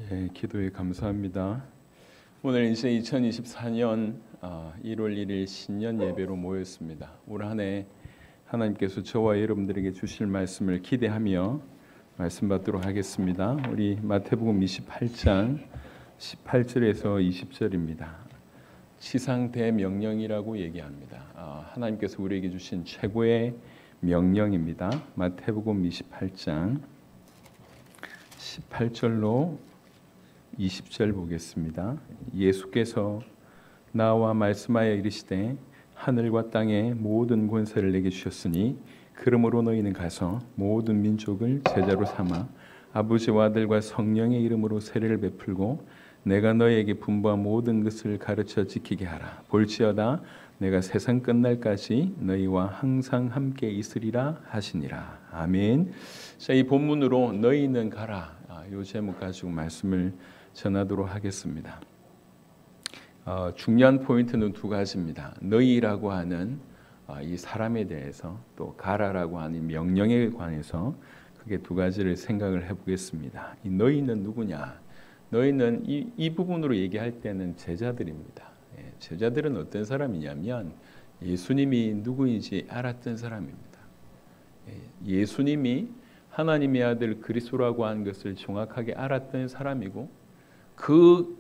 예, 기도에 감사합니다. 오늘 이제 2024년 1월 1일 신년 예배로 모였습니다. 올 한 해 하나님께서 저와 여러분들에게 주실 말씀을 기대하며 말씀 받도록 하겠습니다. 우리 마태복음 28장 18절에서 20절입니다. 치상대명령이라고 얘기합니다. 하나님께서 우리에게 주신 최고의 명령입니다. 마태복음 28장 18절로 20절 보겠습니다. 예수께서 나와 말씀하여 이르시되 하늘과 땅의 모든 권세를 내게 주셨으니 그러므로 너희는 가서 모든 민족을 제자로 삼아 아버지와 아들과 성령의 이름으로 세례를 베풀고 내가 너희에게 분부한 모든 것을 가르쳐 지키게 하라. 볼지어다 내가 세상 끝날까지 너희와 항상 함께 있으리라 하시니라. 아멘. 자, 이 본문으로 너희는 가라, 이 제목 가지고 말씀을 전하도록 하겠습니다. 중요한 포인트는 두 가지입니다. 너희라고 하는 이 사람에 대해서, 또 가라라고 하는 명령에 관해서 크게 두 가지를 생각을 해보겠습니다. 이 너희는 누구냐? 너희는 이 부분으로 얘기할 때는 제자들입니다. 제자들은 어떤 사람이냐면 예수님이 누구인지 알았던 사람입니다. 예수님이 하나님의 아들 그리스도라고 하는 것을 정확하게 알았던 사람이고,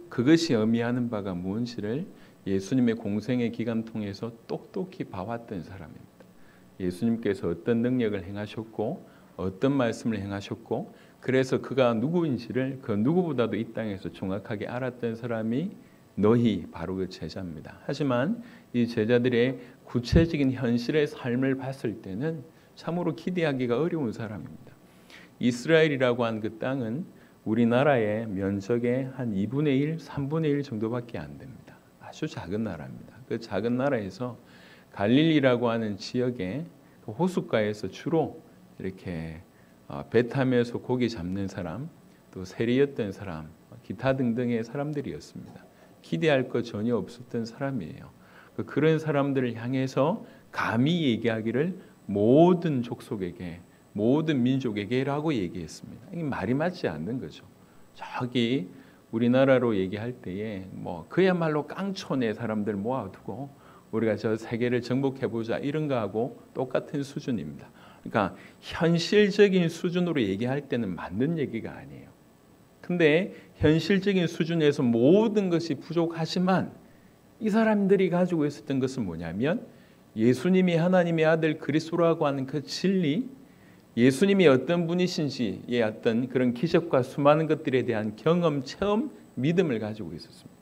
그것이 의미하는 바가 무엇인지를 예수님의 공생의 기간 통해서 똑똑히 봐왔던 사람입니다. 예수님께서 어떤 능력을 행하셨고 어떤 말씀을 행하셨고, 그래서 그가 누구인지를 그 누구보다도 이 땅에서 정확하게 알았던 사람이 너희, 바로 그 제자입니다. 하지만 이 제자들의 구체적인 현실의 삶을 봤을 때는 참으로 기대하기가 어려운 사람입니다. 이스라엘이라고 한 그 땅은 우리나라의 면적의 한 2분의 1, 3분의 1 정도밖에 안 됩니다. 아주 작은 나라입니다. 그 작은 나라에서 갈릴리라고 하는 지역의 호숫가에서 주로 이렇게 배 타면서 고기 잡는 사람, 또 세리였던 사람, 기타 등등의 사람들이었습니다. 기대할 것 전혀 없었던 사람이에요. 그런 사람들을 향해서 감히 얘기하기를 모든 족속에게, 모든 민족에게라고 얘기했습니다. 이게 말이 맞지 않는 거죠. 저기 우리나라로 얘기할 때에 그야말로 깡촌의 사람들 모아두고 우리가 저 세계를 정복해보자 이런 거하고 똑같은 수준입니다. 그러니까 현실적인 수준으로 얘기할 때는 맞는 얘기가 아니에요. 근데 현실적인 수준에서 모든 것이 부족하지만 이 사람들이 가지고 있었던 것은 뭐냐면 예수님이 하나님의 아들 그리스도라고 하는 그 진리, 예수님이 어떤 분이신지의 어떤 그런 기적과 수많은 것들에 대한 경험, 체험, 믿음을 가지고 있었습니다.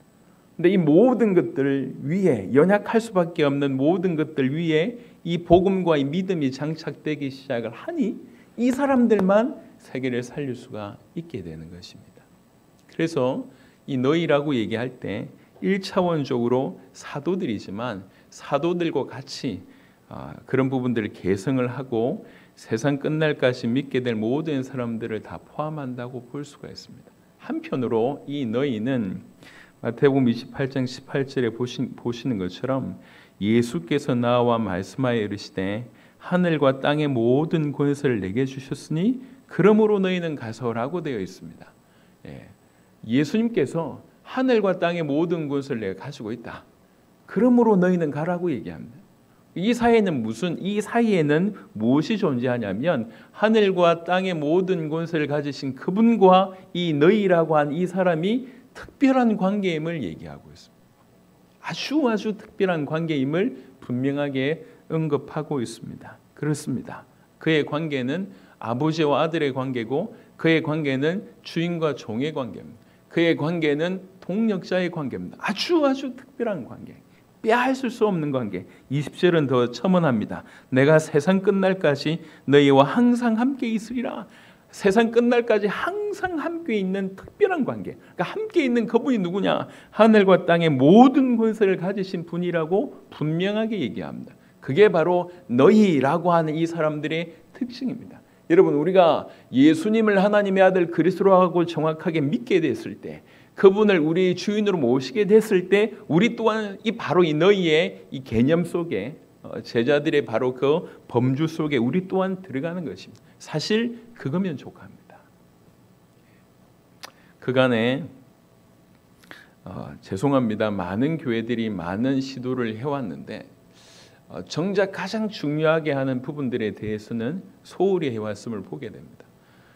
근데 이 모든 것들 위에, 연약할 수밖에 없는 모든 것들 위에 이 복음과 이 믿음이 장착되기 시작을 하니 이 사람들만 세계를 살릴 수가 있게 되는 것입니다. 그래서 이 너희라고 얘기할 때 1차원적으로 사도들이지만 사도들과 같이 그런 부분들을 개성을 하고 세상 끝날까지 믿게 될 모든 사람들을 다 포함한다고 볼 수가 있습니다. 한편으로 이 너희는 마태복음 28장 18절에 보시는 것처럼 예수께서 나와 말씀하여 이르시되 하늘과 땅의 모든 권세를 내게 주셨으니 그러므로 너희는 가서라고 되어 있습니다. 예수님께서 하늘과 땅의 모든 권세를 내가 가지고 있다. 그러므로 너희는 가라고 얘기합니다. 이 사이에는 무엇이 존재하냐면 하늘과 땅의 모든 권세를 가지신 그분과 이 너희라고 한 이 사람이 특별한 관계임을 얘기하고 있습니다. 아주 특별한 관계임을 분명하게 언급하고 있습니다. 그렇습니다. 그의 관계는 아버지와 아들의 관계고, 그의 관계는 주인과 종의 관계입니다. 그의 관계는 동력자의 관계입니다. 아주 특별한 관계, 빼앗을 수 없는 관계. 20절은 더 첨언합니다. 내가 세상 끝날까지 너희와 항상 함께 있으리라. 세상 끝날까지 항상 함께 있는 특별한 관계. 그러니까 함께 있는 그분이 누구냐? 하늘과 땅의 모든 권세를 가지신 분이라고 분명하게 얘기합니다. 그게 바로 너희라고 하는 이 사람들의 특징입니다. 여러분, 우리가 예수님을 하나님의 아들 그리스도라고 정확하게 믿게 됐을 때, 그분을 우리 주인으로 모시게 됐을 때, 우리 또한 바로 이 너희의 이 개념 속에, 제자들의 바로 그 범주 속에 우리 또한 들어가는 것입니다. 사실 그거면 족합니다. 그간에 죄송합니다. 많은 교회들이 많은 시도를 해왔는데 정작 가장 중요하게 하는 부분들에 대해서는 소홀히 해왔음을 보게 됩니다.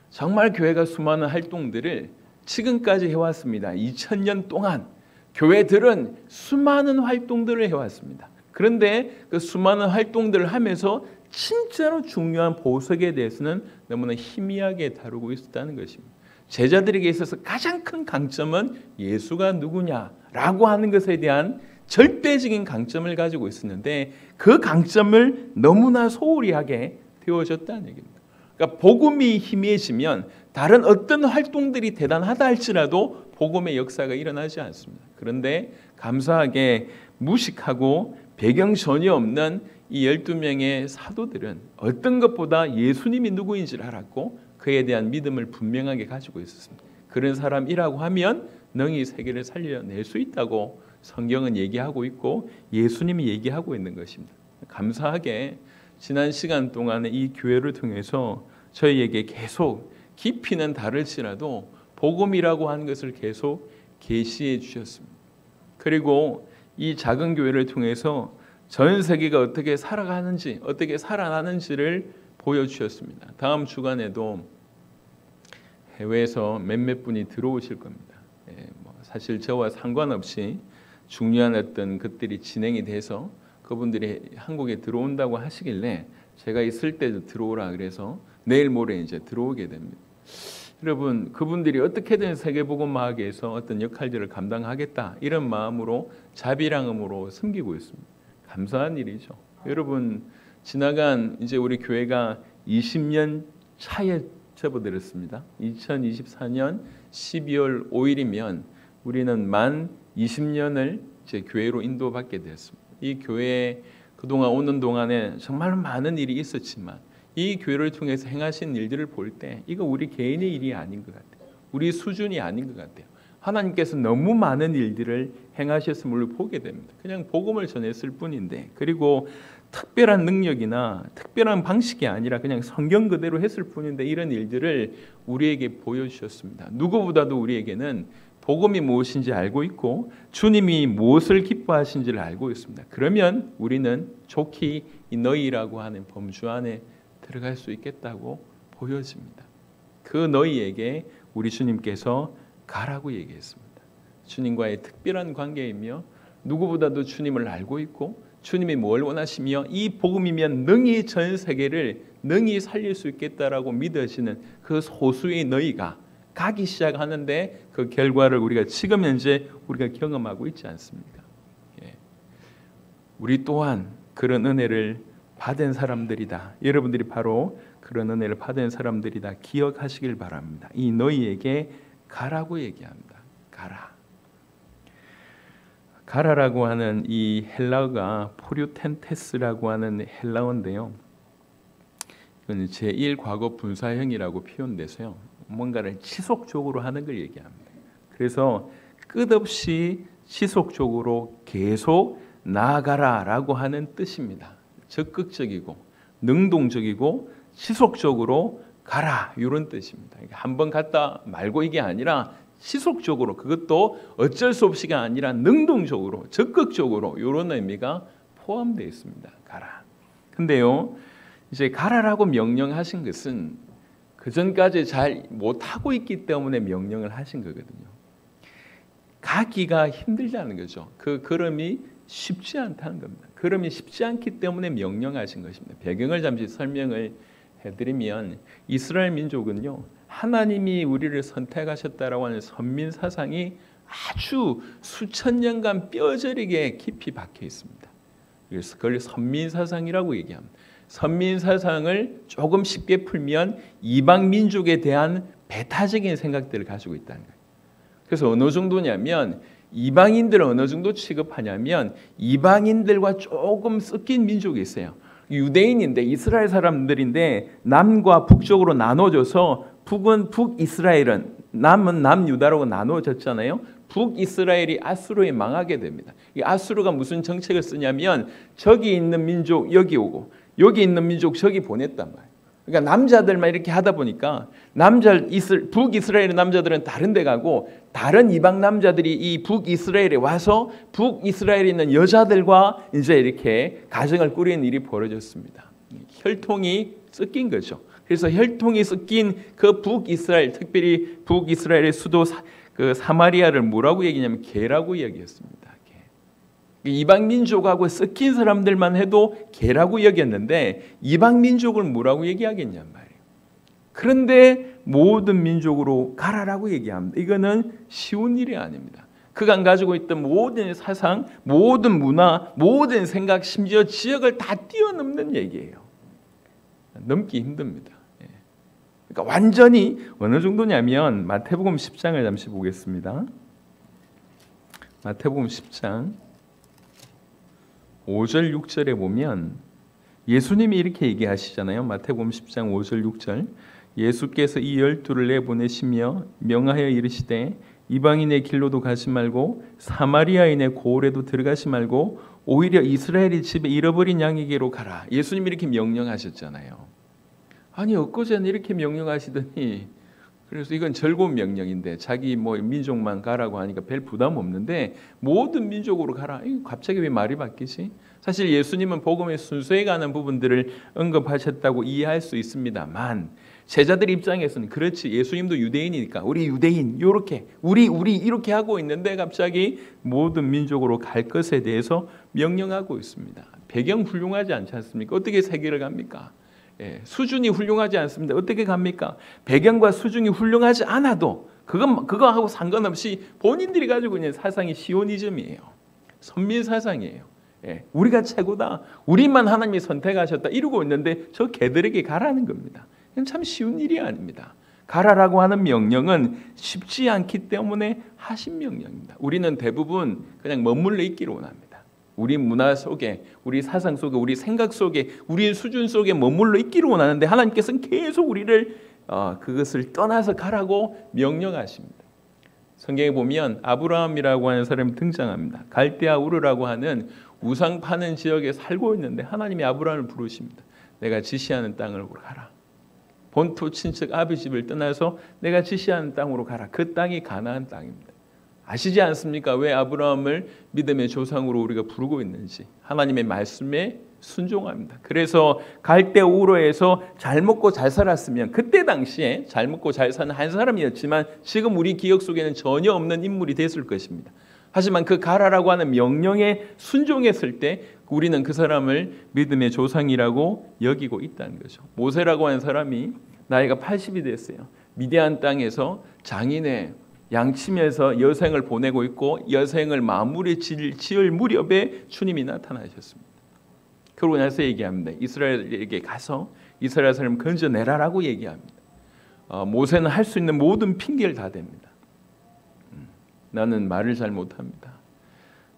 정말 교회가 수많은 활동들을 지금까지 해왔습니다. 2000년 동안 교회들은 수많은 활동들을 해왔습니다. 그런데 그 수많은 활동들을 하면서 진짜로 중요한 보석에 대해서는 너무나 희미하게 다루고 있었다는 것입니다. 제자들에게 있어서 가장 큰 강점은 예수가 누구냐라고 하는 것에 대한 절대적인 강점을 가지고 있었는데 그 강점을 너무나 소홀히 하게 되어졌다는 얘기입니다. 그러니까 복음이 희미해지면 다른 어떤 활동들이 대단하다 할지라도 복음의 역사가 일어나지 않습니다. 그런데 감사하게 무식하고 배경 전혀 없는 이 12명의 사도들은 어떤 것보다 예수님이 누구인지를 알았고 그에 대한 믿음을 분명하게 가지고 있었습니다. 그런 사람이라고 하면 능히 세계를 살려낼 수 있다고 성경은 얘기하고 있고 예수님이 얘기하고 있는 것입니다. 감사하게 지난 시간 동안에 이 교회를 통해서 저희에게 계속 깊이는 다를지라도 복음이라고 하는 것을 계속 계시해 주셨습니다. 그리고 이 작은 교회를 통해서 전 세계가 어떻게 살아가는지, 어떻게 살아나는지를 보여주셨습니다. 다음 주간에도 해외에서 몇몇 분이 들어오실 겁니다. 사실 저와 상관없이 중요한 어떤 것들이 진행이 돼서 그분들이 한국에 들어온다고 하시길래 제가 있을 때도 들어오라 그래서 내일 모레 이제 들어오게 됩니다. 여러분, 그분들이 어떻게든 세계복음화하기에서 어떤 역할들을 감당하겠다 이런 마음으로 자비랑음으로 섬기고 있습니다. 감사한 일이죠. 여러분, 지나간 이제 우리 교회가 20년 차에 접어들었습니다. 2024년 12월 5일이면 우리는 만 20년을 이제 교회로 인도받게 되었습니다. 이 교회에 그동안 오는 동안에 정말 많은 일이 있었지만 이 교회를 통해서 행하신 일들을 볼 때 이거 우리 개인의 일이 아닌 것 같아요. 우리 수준이 아닌 것 같아요. 하나님께서 너무 많은 일들을 행하셨음을 보게 됩니다. 그냥 복음을 전했을 뿐인데, 그리고 특별한 능력이나 특별한 방식이 아니라 그냥 성경 그대로 했을 뿐인데 이런 일들을 우리에게 보여주셨습니다. 누구보다도 우리에게는 복음이 무엇인지 알고 있고 주님이 무엇을 기뻐하신지를 알고 있습니다. 그러면 우리는 좋게 이 너희라고 하는 범주 안에 들어갈 수 있겠다고 보여집니다. 그 너희에게 우리 주님께서 가라고 얘기했습니다. 주님과의 특별한 관계이며 누구보다도 주님을 알고 있고 주님이 뭘 원하시며 이 복음이면 능히 전 세계를 능히 살릴 수 있겠다라고 믿으시는 그 소수의 너희가 가기 시작하는데 그 결과를 우리가 지금 현재 우리가 경험하고 있지 않습니까? 우리 또한 그런 은혜를 받은 사람들이다. 여러분들이 바로 그런 은혜를 받은 사람들이다. 기억하시길 바랍니다. 이 너희에게 가라고 얘기합니다. 가라. 가라라고 하는 이 헬라어가 포류텐테스라고 하는 헬라어인데요. 이건 제1과거 분사형이라고 표현돼서요. 뭔가를 지속적으로 하는 걸 얘기합니다. 그래서 끝없이 지속적으로 계속 나아가라라고 하는 뜻입니다. 적극적이고 능동적이고 지속적으로 가라 이런 뜻입니다. 한번 갔다 말고 이게 아니라 지속적으로, 그것도 어쩔 수 없이가 아니라 능동적으로 적극적으로 이런 의미가 포함되어 있습니다. 가라. 근데요, 이제 가라라고 명령하신 것은 그 전까지 잘 못하고 있기 때문에 명령을 하신 거거든요. 가기가 힘들다는 거죠. 그 걸음이 쉽지 않다는 겁니다. 걸음이 쉽지 않기 때문에 명령하신 것입니다. 배경을 잠시 설명을 해드리면 이스라엘 민족은요, 하나님이 우리를 선택하셨다라고 하는 선민 사상이 아주 수천 년간 뼈저리게 깊이 박혀 있습니다. 그래서 그걸 선민 사상이라고 얘기합니다. 선민 사상을 조금 쉽게 풀면 이방 민족에 대한 배타적인 생각들을 가지고 있다는 거예요. 그래서 어느 정도냐면 이방인들을 어느 정도 취급하냐면 이방인들과 조금 섞인 민족이 있어요. 유대인인데 이스라엘 사람들인데 남과 북쪽으로 나눠져서 북은 북이스라엘은 남은 남유다라고 나눠졌잖아요. 북이스라엘이 아수르에 망하게 됩니다. 이 아수르가 무슨 정책을 쓰냐면 저기 있는 민족 여기 오고 여기 있는 민족 저기 보냈단 말이에요. 그러니까 남자들만 이렇게 하다 보니까 북이스라엘의 남자들은 다른 데 가고 다른 이방 남자들이 이 북이스라엘에 와서 북이스라엘에 있는 여자들과 이제 이렇게 가정을 꾸리는 일이 벌어졌습니다. 혈통이 섞인 거죠. 그래서 혈통이 섞인 그 북이스라엘, 특별히 북이스라엘의 수도 그 사마리아를 뭐라고 얘기냐면 개라고 얘기했습니다. 이방 민족하고 섞인 사람들만 해도 개라고 여겼는데 이방 민족을 뭐라고 얘기하겠냔 말이에요. 그런데 모든 민족으로 가라라고 얘기합니다. 이거는 쉬운 일이 아닙니다. 그간 가지고 있던 모든 사상, 모든 문화, 모든 생각, 심지어 지역을 다 뛰어넘는 얘기예요. 넘기 힘듭니다. 그러니까 완전히 어느 정도냐면 마태복음 10장을 잠시 보겠습니다. 마태복음 10장 5절 6절에 보면 예수님이 이렇게 얘기하시잖아요. 마태복음 10장 5절 6절 예수께서 이 12를 내보내시며 명하여 이르시되 이방인의 길로도 가지 말고 사마리아인의 고을에도 들어가지 말고 오히려 이스라엘의 집에 잃어버린 양에게로 가라. 예수님이 이렇게 명령하셨잖아요. 아니 엊그제는 이렇게 명령하시더니 그래서 이건 절곤 명령인데 자기 뭐 민족만 가라고 하니까 별 부담 없는데 모든 민족으로 가라. 이거 갑자기 왜 말이 바뀌지? 사실 예수님은 복음의 순서에 가는 부분들을 언급하셨다고 이해할 수 있습니다만 제자들 입장에서는 그렇지 예수님도 유대인이니까 우리 유대인 요렇게 우리 이렇게 하고 있는데 갑자기 모든 민족으로 갈 것에 대해서 명령하고 있습니다. 배경 훌륭하지 않지 않습니까? 어떻게 세계를 갑니까? 수준이 훌륭하지 않습니다. 어떻게 갑니까? 배경과 수준이 훌륭하지 않아도 그거하고 상관없이 본인들이 가지고 있는 사상이 시오니즘이에요. 선민 사상이에요. 우리가 최고다. 우리만 하나님이 선택하셨다. 이러고 있는데 저 개들에게 가라는 겁니다. 이건 참 쉬운 일이 아닙니다. 가라라고 하는 명령은 쉽지 않기 때문에 하신 명령입니다. 우리는 대부분 그냥 머물러 있기를 원합니다. 우리 문화 속에, 우리 사상 속에, 우리 생각 속에, 우리의 수준 속에 머물러 있기를 원하는데 하나님께서는 계속 우리를 그것을 떠나서 가라고 명령하십니다. 성경에 보면 아브라함이라고 하는 사람이 등장합니다. 갈대아 우르라고 하는 우상 파는 지역에 살고 있는데 하나님이 아브라함을 부르십니다. 내가 지시하는 땅으로 가라. 본토 친척 아비 집을 떠나서 내가 지시하는 땅으로 가라. 그 땅이 가나안 땅입니다. 아시지 않습니까? 왜 아브라함을 믿음의 조상으로 우리가 부르고 있는지. 하나님의 말씀에 순종합니다. 그래서 갈대아 우르에서 잘 먹고 잘 살았으면 그때 당시에 잘 먹고 잘 사는 한 사람이었지만 지금 우리 기억 속에는 전혀 없는 인물이 됐을 것입니다. 하지만 그 가라라고 하는 명령에 순종했을 때 우리는 그 사람을 믿음의 조상이라고 여기고 있다는 거죠. 모세라고 하는 사람이 나이가 80이 됐어요. 미디안 땅에서 장인의 양치면서 여생을 보내고 있고 여생을 마무리 지을 무렵에 주님이 나타나셨습니다. 그러고 나서 얘기합니다. 이스라엘에게 가서 이스라엘 사람 건져내라라고 얘기합니다. 모세는 할 수 있는 모든 핑계를 다 댑니다. 나는 말을 잘 못합니다.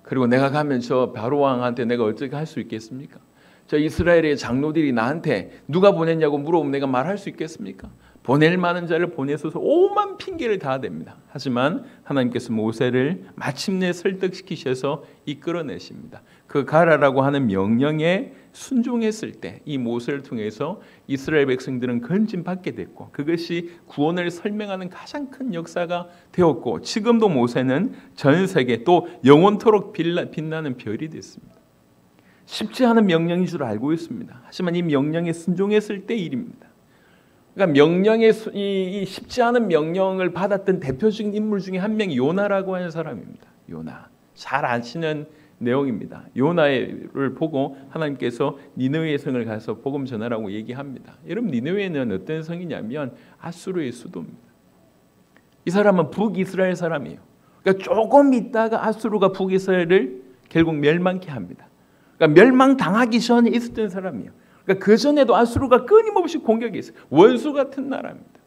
그리고 내가 가면 저 바로 왕한테 내가 어떻게 할 수 있겠습니까? 저 이스라엘의 장로들이 나한테 누가 보냈냐고 물어보면 내가 말할 수 있겠습니까? 보낼 만한 자를 보내소서 오만 핑계를 다 댑니다. 하지만 하나님께서 모세를 마침내 설득시키셔서 이끌어내십니다. 그 가라라고 하는 명령에 순종했을 때 이 모세를 통해서 이스라엘 백성들은 건짐받게 됐고 그것이 구원을 설명하는 가장 큰 역사가 되었고 지금도 모세는 전 세계 또 영원토록 빛나는 별이 됐습니다. 쉽지 않은 명령인 줄 알고 있습니다. 하지만 이 명령에 순종했을 때 일입니다. 그러니까 이 쉽지 않은 명령을 받았던 대표적인 인물 중에 한 명이 요나라고 하는 사람입니다. 요나. 잘 아시는 내용입니다. 요나를 보고 하나님께서 니느웨 성을 가서 복음 전하라고 얘기합니다. 여러분 니느웨는 어떤 성이냐면 아수르의 수도입니다. 이 사람은 북이스라엘 사람이에요. 그러니까 조금 있다가 아수르가 북이스라엘을 결국 멸망케 합니다. 그러니까 멸망당하기 전에 있었던 사람이에요. 그러니까 그 전에도 아수르가 끊임없이 공격했어요. 원수 같은 나라입니다.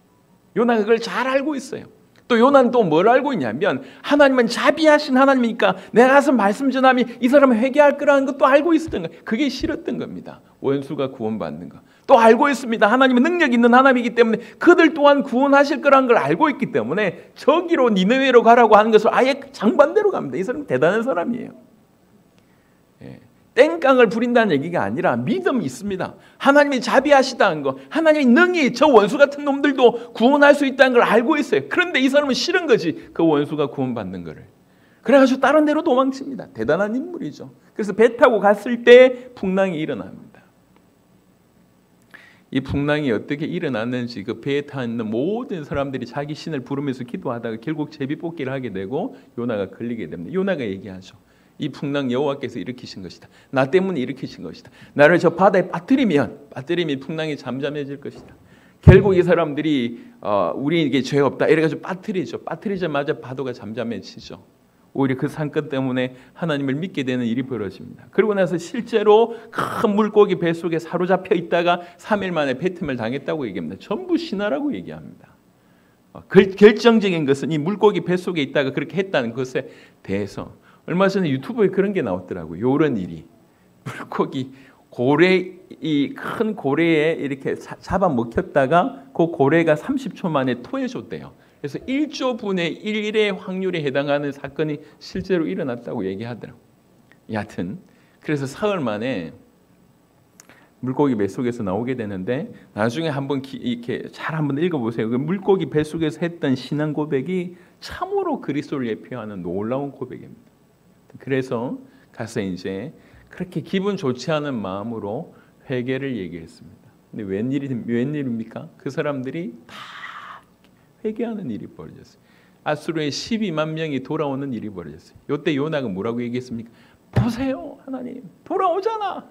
요나가 그걸 잘 알고 있어요. 또 요나는 또 뭘 알고 있냐면 하나님은 자비하신 하나님이니까 내가 가서 말씀 전하면 이 사람은 회개할 거라는 것도 알고 있었던 거예요. 그게 싫었던 겁니다. 원수가 구원받는 거. 또 알고 있습니다. 하나님은 능력 있는 하나님이기 때문에 그들 또한 구원하실 거라는 걸 알고 있기 때문에 저기로 니느웨로 가라고 하는 것을 아예 장반대로 갑니다. 이 사람은 대단한 사람이에요. 땡깡을 부린다는 얘기가 아니라 믿음이 있습니다. 하나님이 자비하시다는 거, 하나님이 능히 저 원수 같은 놈들도 구원할 수 있다는 걸 알고 있어요. 그런데 이 사람은 싫은 거지, 그 원수가 구원받는 거를. 그래가지고 다른 데로 도망칩니다. 대단한 인물이죠. 그래서 배 타고 갔을 때 풍랑이 일어납니다. 이 풍랑이 어떻게 일어났는지 그 배에 타 있는 모든 사람들이 자기 신을 부르면서 기도하다가 결국 제비뽑기를 하게 되고 요나가 걸리게 됩니다. 요나가 얘기하죠. 이 풍랑 여호와께서 일으키신 것이다. 나 때문에 일으키신 것이다. 나를 저 바다에 빠뜨리면 풍랑이 잠잠해질 것이다. 결국 이 사람들이 우리에게 죄 없다 이래가지고 빠뜨리죠. 빠뜨리자마자 파도가 잠잠해지죠. 오히려 그 사건 때문에 하나님을 믿게 되는 일이 벌어집니다. 그러고 나서 실제로 큰 물고기 뱃속에 사로잡혀 있다가 3일 만에 뱉음을 당했다고 얘기합니다. 전부 신화라고 얘기합니다. 결정적인 것은 이 물고기 뱃속에 있다가 그렇게 했다는 것에 대해서 얼마 전에 유튜브에 그런 게 나왔더라고요. 이런 일이 물고기 이 큰 고래에 이렇게 잡아먹혔다가 그 고래가 30초 만에 토해줬대요. 그래서 1조 분의 1의 확률에 해당하는 사건이 실제로 일어났다고 얘기하더라고요. 여하튼 그래서 사흘 만에 물고기 뱃속에서 나오게 되는데 나중에 한번 이렇게 잘 한번 읽어보세요. 그 물고기 뱃속에서 했던 신앙 고백이 참으로 그리스도를 예표하는 놀라운 고백입니다. 그래서 가서 이제 그렇게 기분 좋지 않은 마음으로 회개를 얘기했습니다. 근데 웬일입니까? 그 사람들이 다 회개하는 일이 벌어졌어요. 아수르의 12만 명이 돌아오는 일이 벌어졌어요. 이때 요나가 뭐라고 얘기했습니까? 보세요, 하나님 돌아오잖아.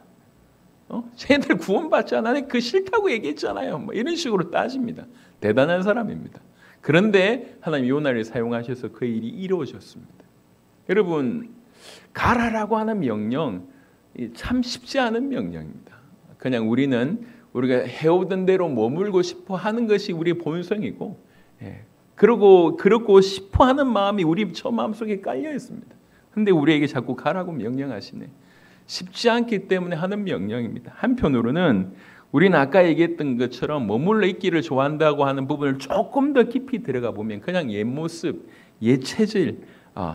쟤들 구원받잖아. 그 싫다고 얘기했잖아요. 뭐 이런 식으로 따집니다. 대단한 사람입니다. 그런데 하나님 요나를 사용하셔서 그 일이 이루어졌습니다. 여러분, 가라라고 하는 명령 참 쉽지 않은 명령입니다. 그냥 우리가 해오던 대로 머물고 싶어 하는 것이 우리의 본성이고, 그러고 싶어 하는 마음이 우리 저 마음속에 깔려 있습니다. 근데 우리에게 자꾸 가라고 명령하시네. 쉽지 않기 때문에 하는 명령입니다. 한편으로는 우리는 아까 얘기했던 것처럼 머물러 있기를 좋아한다고 하는 부분을 조금 더 깊이 들어가 보면 그냥 옛 모습, 옛 체질,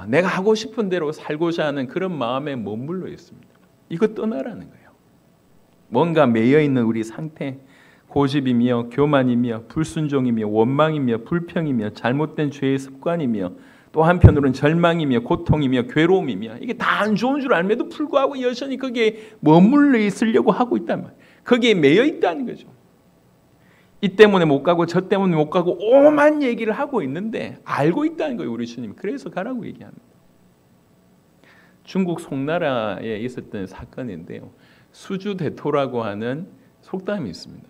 내가 하고 싶은 대로 살고자 하는 그런 마음에 머물러 있습니다. 이거 떠나라는 거예요. 뭔가 매여있는 우리 상태, 고집이며 교만이며 불순종이며 원망이며 불평이며 잘못된 죄의 습관이며 또 한편으로는 절망이며 고통이며 괴로움이며 이게 다 안 좋은 줄 알면도 불구하고 여전히 거기에 머물러 있으려고 하고 있단 말이에요. 거기에 매여 있다는 거죠. 이 때문에 못 가고 저 때문에 못 가고 오만 얘기를 하고 있는데 알고 있다는 거예요. 우리 주님. 그래서 가라고 얘기합니다. 중국 송나라에 있었던 사건인데요. 수주대토라고 하는 속담이 있습니다.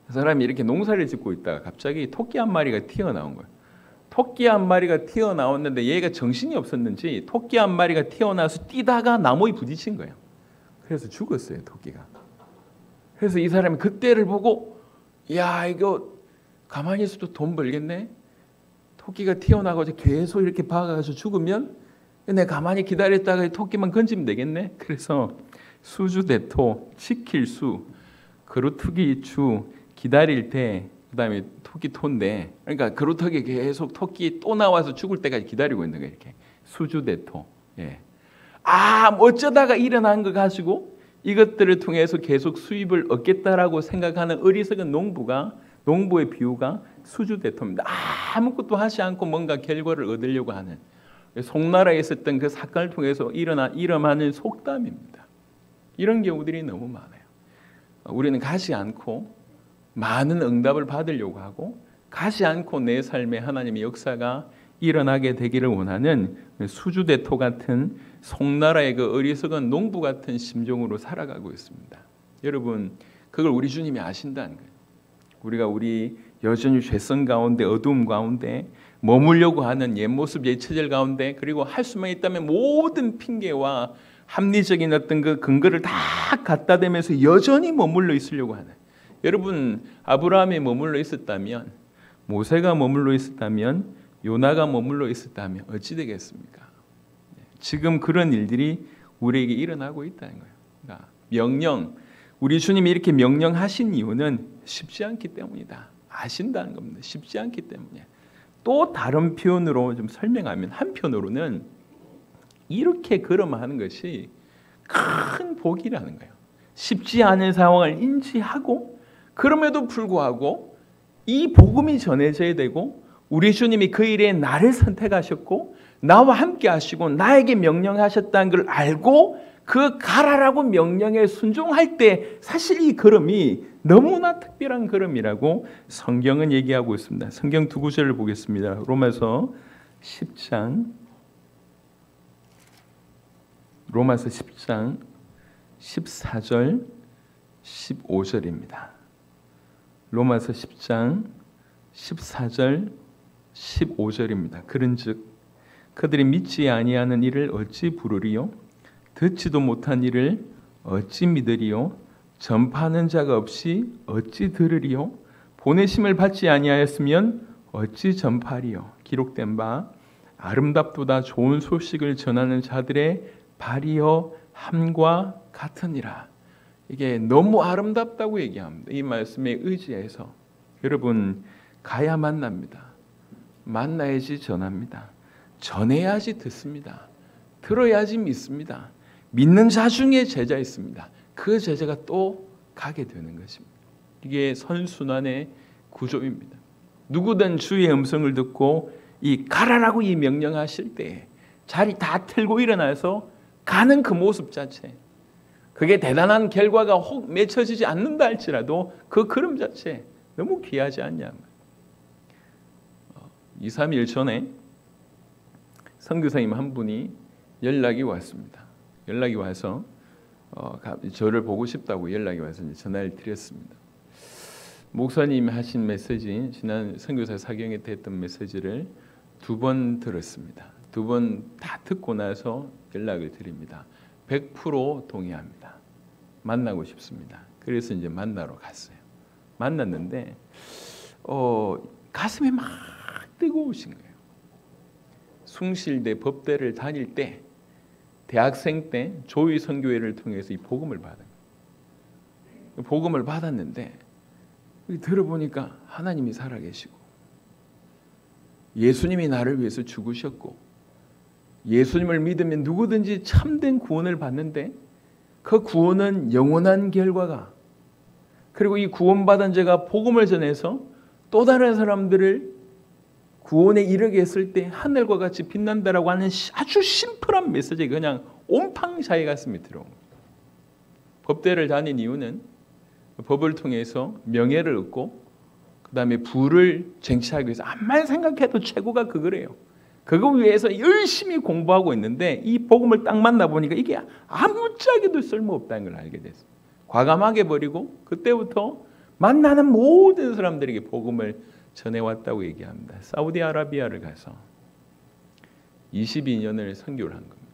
그 사람이 이렇게 농사를 짓고 있다가 갑자기 토끼 한 마리가 튀어나온 거예요. 토끼 한 마리가 튀어나왔는데 얘가 정신이 없었는지 토끼 한 마리가 튀어나와서 뛰다가 나무에 부딪힌 거예요. 그래서 죽었어요, 토끼가. 그래서 이 사람이 그때를 보고 야, 이거 가만히 있어도 돈 벌겠네. 토끼가 튀어나가서 계속 이렇게 박아가지고 죽으면 내가 가만히 기다렸다가 토끼만 건지면 되겠네. 그래서 수주대토, 지킬 수, 그루터기 주, 기다릴 때, 그 다음에 토끼 토인데, 그러니까 그루터기 계속 토끼 또 나와서 죽을 때까지 기다리고 있는 거예요. 이렇게 수주대토. 어쩌다가 일어난 거 가지고 이것들을 통해서 계속 수입을 얻겠다라고 생각하는 어리석은 농부의 비유가 수주대토입니다. 아무것도 하지 않고 뭔가 결과를 얻으려고 하는 송나라에 있었던 그 사건을 통해서 일어나는 속담입니다. 이런 경우들이 너무 많아요. 우리는 가지 않고 많은 응답을 받으려고 하고 가지 않고 내 삶에 하나님의 역사가 일어나게 되기를 원하는 수주대토 같은 송나라의 그 어리석은 농부 같은 심정으로 살아가고 있습니다. 여러분, 그걸 우리 주님이 아신다는 거예요. 우리 여전히 죄성 가운데 어두움 가운데 머물려고 하는 옛 모습, 옛 체질 가운데 그리고 할 수만 있다면 모든 핑계와 합리적인 어떤 그 근거를 다 갖다 대면서 여전히 머물러 있으려고 하는 여러분, 아브라함이 머물러 있었다면 모세가 머물러 있었다면 요나가 머물러 있었다면 어찌 되겠습니까? 지금 그런 일들이 우리에게 일어나고 있다는 거예요. 그러니까 명령, 우리 주님이 이렇게 명령하신 이유는 쉽지 않기 때문이다. 아신다는 겁니다. 쉽지 않기 때문에. 또 다른 표현으로 좀 설명하면 한편으로는 이렇게 걸어하는 것이 큰 복이라는 거예요. 쉽지 않은 상황을 인지하고 그럼에도 불구하고 이 복음이 전해져야 되고 우리 주님이 그 일에 나를 선택하셨고 나와 함께 하시고 나에게 명령하셨다는 걸 알고 그 가라라고 명령에 순종할 때 사실 이 걸음이 너무나 특별한 걸음이라고 성경은 얘기하고 있습니다. 성경 두 구절을 보겠습니다. 로마서 10장 14절 15절입니다. 로마서 10장 14절 15절입니다. 그런즉 그들이 믿지 아니하는 일을 어찌 부르리요? 듣지도 못한 일을 어찌 믿으리요? 전파하는 자가 없이 어찌 들으리요? 보내심을 받지 아니하였으면 어찌 전파하리요? 기록된 바 아름답도다 좋은 소식을 전하는 자들의 발이여 함과 같으니라. 이게 너무 아름답다고 얘기합니다. 이 말씀에 의지해서 여러분 가야 만납니다. 만나야지 전합니다. 전해야지 듣습니다. 들어야지 믿습니다. 믿는 자 중에 제자 있습니다. 그 제자가 또 가게 되는 것입니다. 이게 선순환의 구조입니다. 누구든 주의 음성을 듣고 이 가라라고 이 명령하실 때 자리 다 틀고 일어나서 가는 그 모습 자체, 그게 대단한 결과가 혹 맺혀지지 않는다 할지라도 그 걸음 자체 너무 귀하지 않냐. 2, 3일 전에 선교사님 한 분이 연락이 왔습니다. 연락이 와서 저를 보고 싶다고 연락이 와서 전화를 드렸습니다. 목사님이 하신 메시지, 지난 선교사 사경회 때 했던 메시지를 2번 들었습니다. 2번 다 듣고 나서 연락을 드립니다. 100% 동의합니다. 만나고 싶습니다. 그래서 이제 만나러 갔어요. 만났는데 가슴이 막 뜨거우신 거예요. 숭실대 법대를 다닐 때 대학생 때 조의 선교회를 통해서 이 복음을 받은 거예요. 복음을 받았는데 들어보니까 하나님이 살아계시고 예수님이 나를 위해서 죽으셨고 예수님을 믿으면 누구든지 참된 구원을 받는데 그 구원은 영원한 결과가, 그리고 이 구원받은 자가 복음을 전해서 또 다른 사람들을 구원에 이르게 했을 때 하늘과 같이 빛난다라고 하는 아주 심플한 메시지가 그냥 온팡샤의 가슴에 들어옵니다. 법대를 다닌 이유는 법을 통해서 명예를 얻고 그 다음에 부를 쟁취하기 위해서 암만 생각해도 최고가 그거래요. 그거 위해서 열심히 공부하고 있는데 이 복음을 딱 만나보니까 이게 아무짝에도 쓸모없다는 걸 알게 됐어요. 과감하게 버리고 그때부터 만나는 모든 사람들에게 복음을 전해왔다고 얘기합니다. 사우디아라비아를 가서 22년을 선교를 한 겁니다.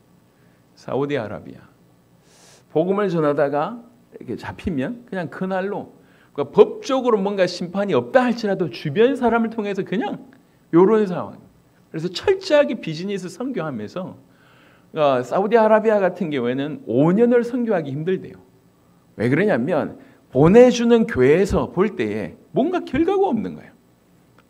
사우디아라비아. 복음을 전하다가 이렇게 잡히면 그냥 그날로, 그러니까 법적으로 뭔가 심판이 없다 할지라도 주변 사람을 통해서 그냥 이런 상황. 그래서 철저하게 비즈니스 선교하면서 사우디아라비아 같은 경우에는 5년을 선교하기 힘들대요. 왜 그러냐면 보내주는 교회에서 볼 때에 뭔가 결과가 없는 거예요.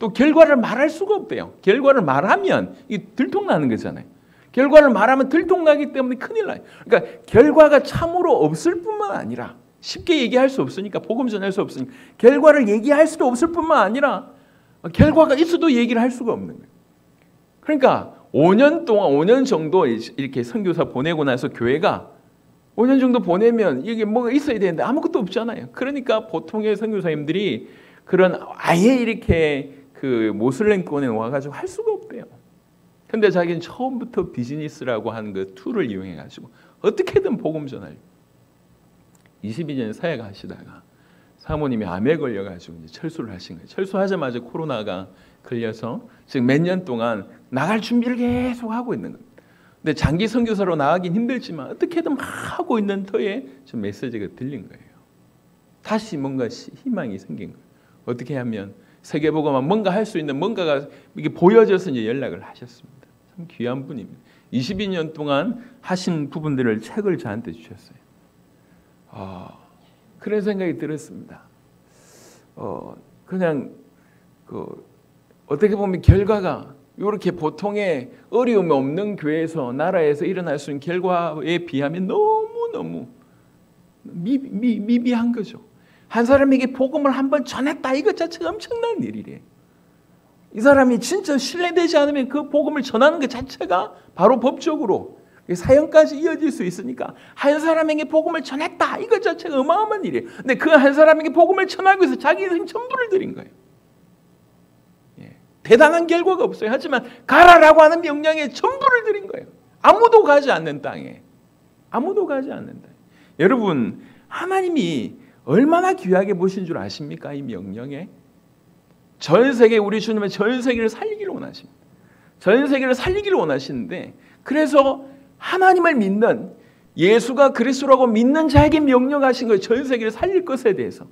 또 결과를 말할 수가 없대요. 결과를 말하면 이 들통나는 거잖아요. 결과를 말하면 들통나기 때문에 큰일 나요. 그러니까 결과가 참으로 없을 뿐만 아니라 쉽게 얘기할 수 없으니까, 복음 전할 수 없으니까 결과를 얘기할 수도 없을 뿐만 아니라 결과가 있어도 얘기를 할 수가 없는 거예요. 그러니까 5년 동안 5년 정도 이렇게 선교사 보내고 나서 교회가 5년 정도 보내면 이게 뭐가 있어야 되는데 아무것도 없잖아요. 그러니까 보통의 선교사님들이 그런 아예 이렇게 그 모슬렘권에 와가지고 할 수가 없대요. 근데 자기는 처음부터 비즈니스라고 하는 그 툴을 이용해가지고 어떻게든 복음 전하려. 22년 사역 하시다가 사모님이 암에 걸려가지고 이제 철수를 하신 거예요. 철수하자마자 코로나가 걸려서 지금 몇 년 동안 나갈 준비를 계속 하고 있는 겁니다. 근데 장기 선교사로 나가긴 힘들지만 어떻게든 막 하고 있는 터에 좀 메시지가 들린 거예요. 다시 뭔가 희망이 생긴 거예요. 어떻게 하면 세계보고만 뭔가 할 수 있는 뭔가가 이게 보여져서 이제 연락을 하셨습니다. 참 귀한 분입니다. 22년 동안 하신 부분들을 책을 저한테 주셨어요. 그런 생각이 들었습니다. 그냥 어떻게 보면 결과가 이렇게 보통의 어려움이 없는 교회에서 나라에서 일어날 수 있는 결과에 비하면 너무너무 미비한 거죠. 한 사람에게 복음을 한번 전했다, 이것 자체가 엄청난 일이래. 이 사람이 진짜 신뢰되지 않으면 그 복음을 전하는 것 자체가 바로 법적으로 사형까지 이어질 수 있으니까 한 사람에게 복음을 전했다, 이것 자체가 어마어마한 일이에요. 근데 그 한 사람에게 복음을 전하기 위해서 자기 인생 전부를 드린 거예요. 대단한 결과가 없어요. 하지만 가라라고 하는 명령에 전부를 드린 거예요. 아무도 가지 않는 땅에. 아무도 가지 않는 땅에. 여러분, 하나님이 얼마나 귀하게 보신 줄 아십니까? 이 명령에. 전 세계, 우리 주님은 전 세계를 살리기를 원하십니다. 전 세계를 살리기를 원하시는데, 그래서 하나님을 믿는, 예수가 그리스도라고 믿는 자에게 명령하신 거예요. 전 세계를 살릴 것에 대해서.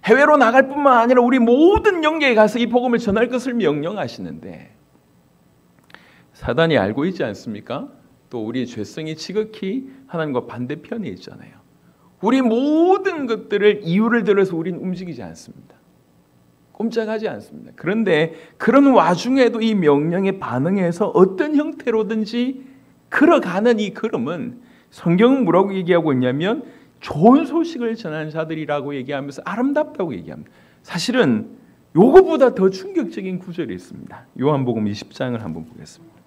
해외로 나갈 뿐만 아니라 우리 모든 영계에 가서 이 복음을 전할 것을 명령하시는데, 사단이 알고 있지 않습니까? 또 우리 죄성이 지극히 하나님과 반대편에 있잖아요. 우리 모든 것들을 이유를 들어서 우리는 움직이지 않습니다. 꼼짝하지 않습니다. 그런데 그런 와중에도 이 명령에 반응해서 어떤 형태로든지 걸어가는 이 걸음은 성경은 뭐라고 얘기하고 있냐면 좋은 소식을 전하는 자들이라고 얘기하면서 아름답다고 얘기합니다. 사실은 요거보다 더 충격적인 구절이 있습니다. 요한복음 20장을 한번 보겠습니다.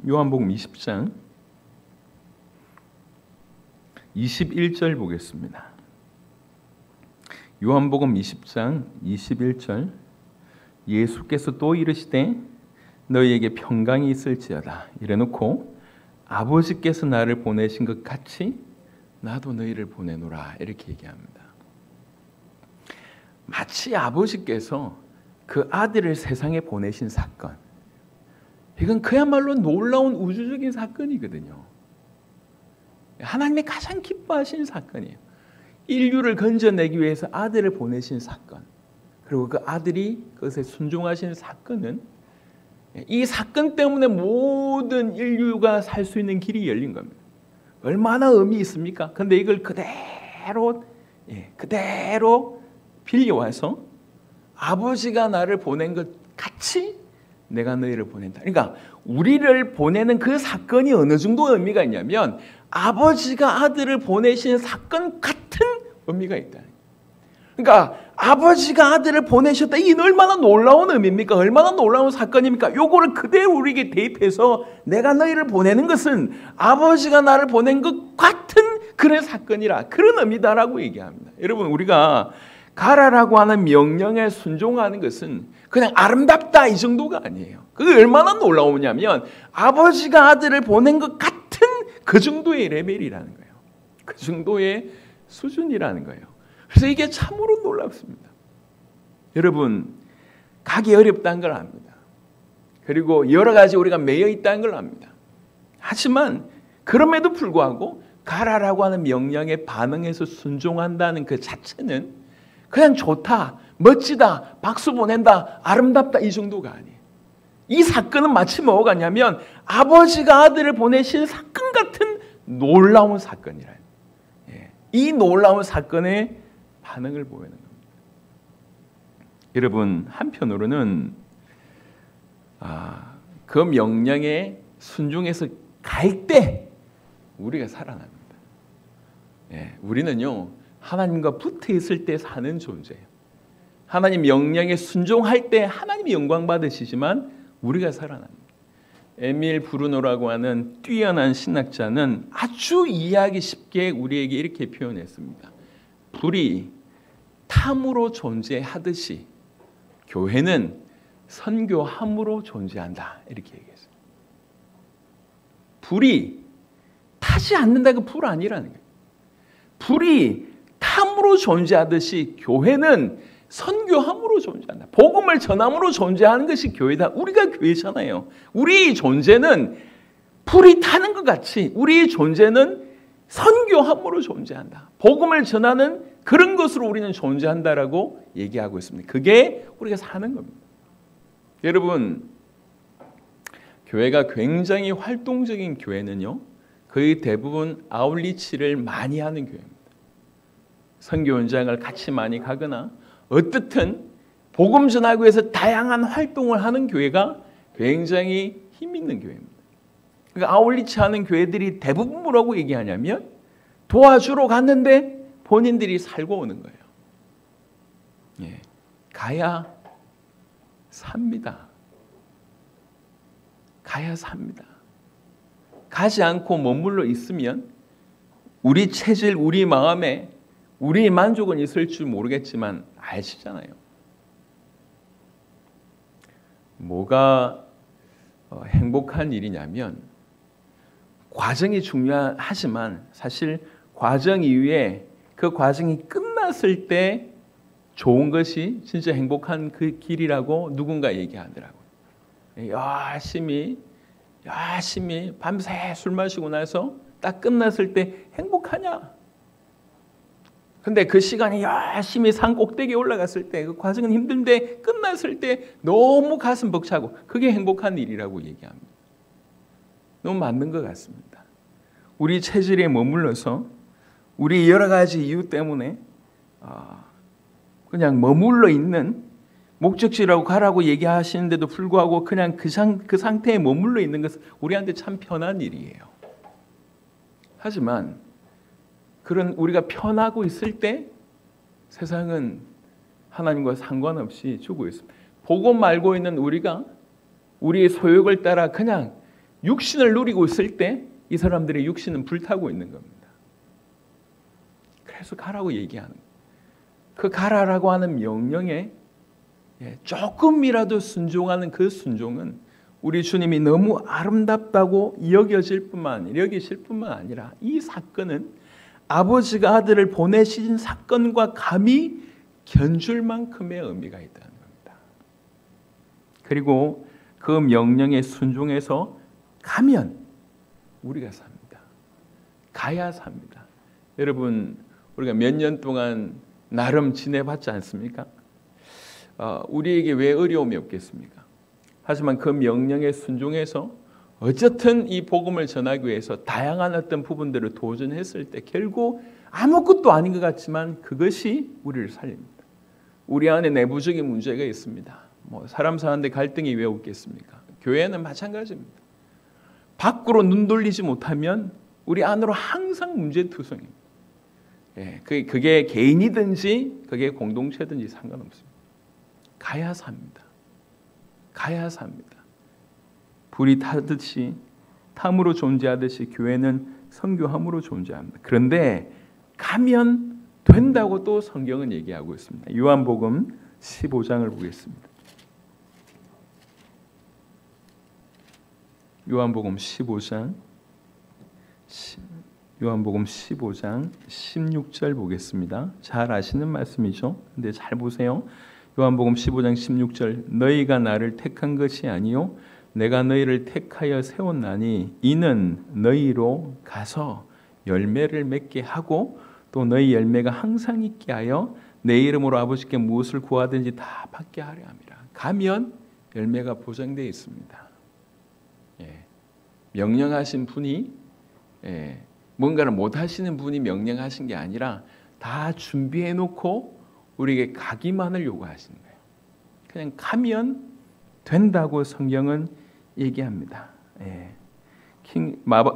요한복음 20장 21절 보겠습니다. 요한복음 20장 21절, 예수께서 또 이르시되 너희에게 평강이 있을지어다 이래놓고 아버지께서 나를 보내신 것 같이 나도 너희를 보내노라, 이렇게 얘기합니다. 마치 아버지께서 그 아들을 세상에 보내신 사건, 이건 그야말로 놀라운 우주적인 사건이거든요. 하나님이 가장 기뻐하시는 사건이에요. 인류를 건져내기 위해서 아들을 보내신 사건, 그리고 그 아들이 그것에 순종하시는 사건은, 이 사건 때문에 모든 인류가 살 수 있는 길이 열린 겁니다. 얼마나 의미 있습니까? 그런데 이걸 그대로 빌려와서 아버지가 나를 보낸 것 같이 내가 너희를 보낸다. 그러니까 우리를 보내는 그 사건이 어느 정도 의미가 있냐면 아버지가 아들을 보내신 사건 같은 의미가 있다. 그러니까 아버지가 아들을 보내셨다. 이게 얼마나 놀라운 의미입니까? 얼마나 놀라운 사건입니까? 요거를 그대로 우리에게 대입해서 내가 너희를 보내는 것은 아버지가 나를 보낸 것 같은 그런 사건이라, 그런 의미다라고 얘기합니다. 여러분, 우리가 가라라고 하는 명령에 순종하는 것은 그냥 아름답다 이 정도가 아니에요. 그게 얼마나 놀라우냐면 아버지가 아들을 보낸 것 같은 그 정도의 레벨이라는 거예요. 그 정도의 수준이라는 거예요. 그래서 이게 참으로 놀랍습니다. 여러분, 가기 어렵다는 걸 압니다. 그리고 여러 가지 우리가 매여 있다는 걸 압니다. 하지만 그럼에도 불구하고 가라라고 하는 명령에 반응해서 순종한다는 그 자체는 그냥 좋다, 멋지다, 박수 보낸다, 아름답다 이 정도가 아니에요. 이 사건은 마치 뭐가 같냐면 아버지가 아들을 보내신 사건 같은 놀라운 사건이라. 이 놀라운 사건의 반응을 보이는 겁니다. 여러분, 한편으로는 그 명령에 순종해서 갈 때 우리가 살아납니다. 우리는요, 하나님과 붙어 있을 때 사는 존재예요. 하나님 명령에 순종할 때 하나님이 영광 받으시지만 우리가 살아납니다. 에밀 브루노라고 하는 뛰어난 신학자는 아주 이해하기 쉽게 우리에게 이렇게 표현했습니다. 불이 탐으로 존재하듯이 교회는 선교함으로 존재한다, 이렇게 얘기했어요. 불이 타지 않는다, 그 불 아니라는 거예요. 불이 탐으로 존재하듯이 교회는 선교함으로 존재한다. 복음을 전함으로 존재하는 것이 교회다. 우리가 교회잖아요. 우리의 존재는 불이 타는 것 같이 우리의 존재는 선교함으로 존재한다. 복음을 전하는 그런 것으로 우리는 존재한다라고 얘기하고 있습니다. 그게 우리가 사는 겁니다. 여러분, 교회가 굉장히 활동적인 교회는요, 거의 대부분 아웃리치를 많이 하는 교회입니다. 선교 현장을 같이 많이 가거나 어떻든 복음 전하기 위해서 다양한 활동을 하는 교회가 굉장히 힘 있는 교회입니다. 그러니까 아울리치 하는 교회들이 대부분 뭐라고 얘기하냐면 도와주러 갔는데 본인들이 살고 오는 거예요. 예, 가야 삽니다. 가야 삽니다. 가지 않고 머물러 있으면 우리 체질, 우리 마음에 우리의 만족은 있을 줄 모르겠지만 아시잖아요. 뭐가 행복한 일이냐면 과정이 중요하지만 사실 과정 이후에 그 과정이 끝났을 때 좋은 것이 진짜 행복한 그 길이라고 누군가 얘기하더라고요. 열심히 밤새 술 마시고 나서 딱 끝났을 때 행복하냐? 근데 그 시간이 열심히 산 꼭대기에 올라갔을 때 그 과정은 힘든데 끝났을 때 너무 가슴 벅차고 그게 행복한 일이라고 얘기합니다. 너무 맞는 것 같습니다. 우리 체질에 머물러서 우리 여러 가지 이유 때문에 그냥 머물러 있는 목적지라고 가라고 얘기하시는데도 불구하고 그냥 그 상태에 머물러 있는 것은 우리한테 참 편한 일이에요. 하지만 그런 우리가 편하고 있을 때 세상은 하나님과 상관없이 주고 있습니다. 복음 알고 있는 우리가 우리의 소욕을 따라 그냥 육신을 누리고 있을 때 이 사람들의 육신은 불타고 있는 겁니다. 그래서 가라고 얘기하는 거예요. 그 가라라고 하는 명령에 조금이라도 순종하는 그 순종은 우리 주님이 너무 아름답다고 여기실 뿐만 아니라 이 사건은 아버지가 아들을 보내신 사건과 감히 견줄 만큼의 의미가 있다는 겁니다. 그리고 그 명령에 순종해서 가면 우리가 삽니다. 가야 삽니다. 여러분 우리가 몇 년 동안 나름 지내봤지 않습니까? 우리에게 왜 어려움이 없겠습니까? 하지만 그 명령에 순종해서 어쨌든 이 복음을 전하기 위해서 다양한 어떤 부분들을 도전했을 때 결국 아무것도 아닌 것 같지만 그것이 우리를 살립니다. 우리 안에 내부적인 문제가 있습니다. 사람 사는데 갈등이 왜 없겠습니까? 교회는 마찬가지입니다. 밖으로 눈 돌리지 못하면 우리 안으로 항상 문제투성입니다. 그게 개인이든지 그게 공동체든지 상관없습니다. 가야 삽니다. 가야 삽니다. 불이 타듯이 탐으로 존재하듯이 교회는 선교함으로 존재합니다. 그런데 가면 된다고 또 성경은 얘기하고 있습니다. 요한복음 15장을 보겠습니다. 요한복음 15장 16절 보겠습니다. 잘 아시는 말씀이죠. 근데 잘 보세요. 요한복음 15장 16절 너희가 나를 택한 것이 아니요 내가 너희를 택하여 세웠나니 이는 너희로 가서 열매를 맺게 하고 또 너희 열매가 항상 있게 하여 내 이름으로 아버지께 무엇을 구하든지 다 받게 하려 함이라. 가면 열매가 보장되어 있습니다. 명령하신 분이 뭔가를 못하시는 분이 명령하신 게 아니라 다 준비해 놓고 우리에게 가기만을 요구하시는 거예요. 그냥 가면 된다고 성경은 얘기합니다.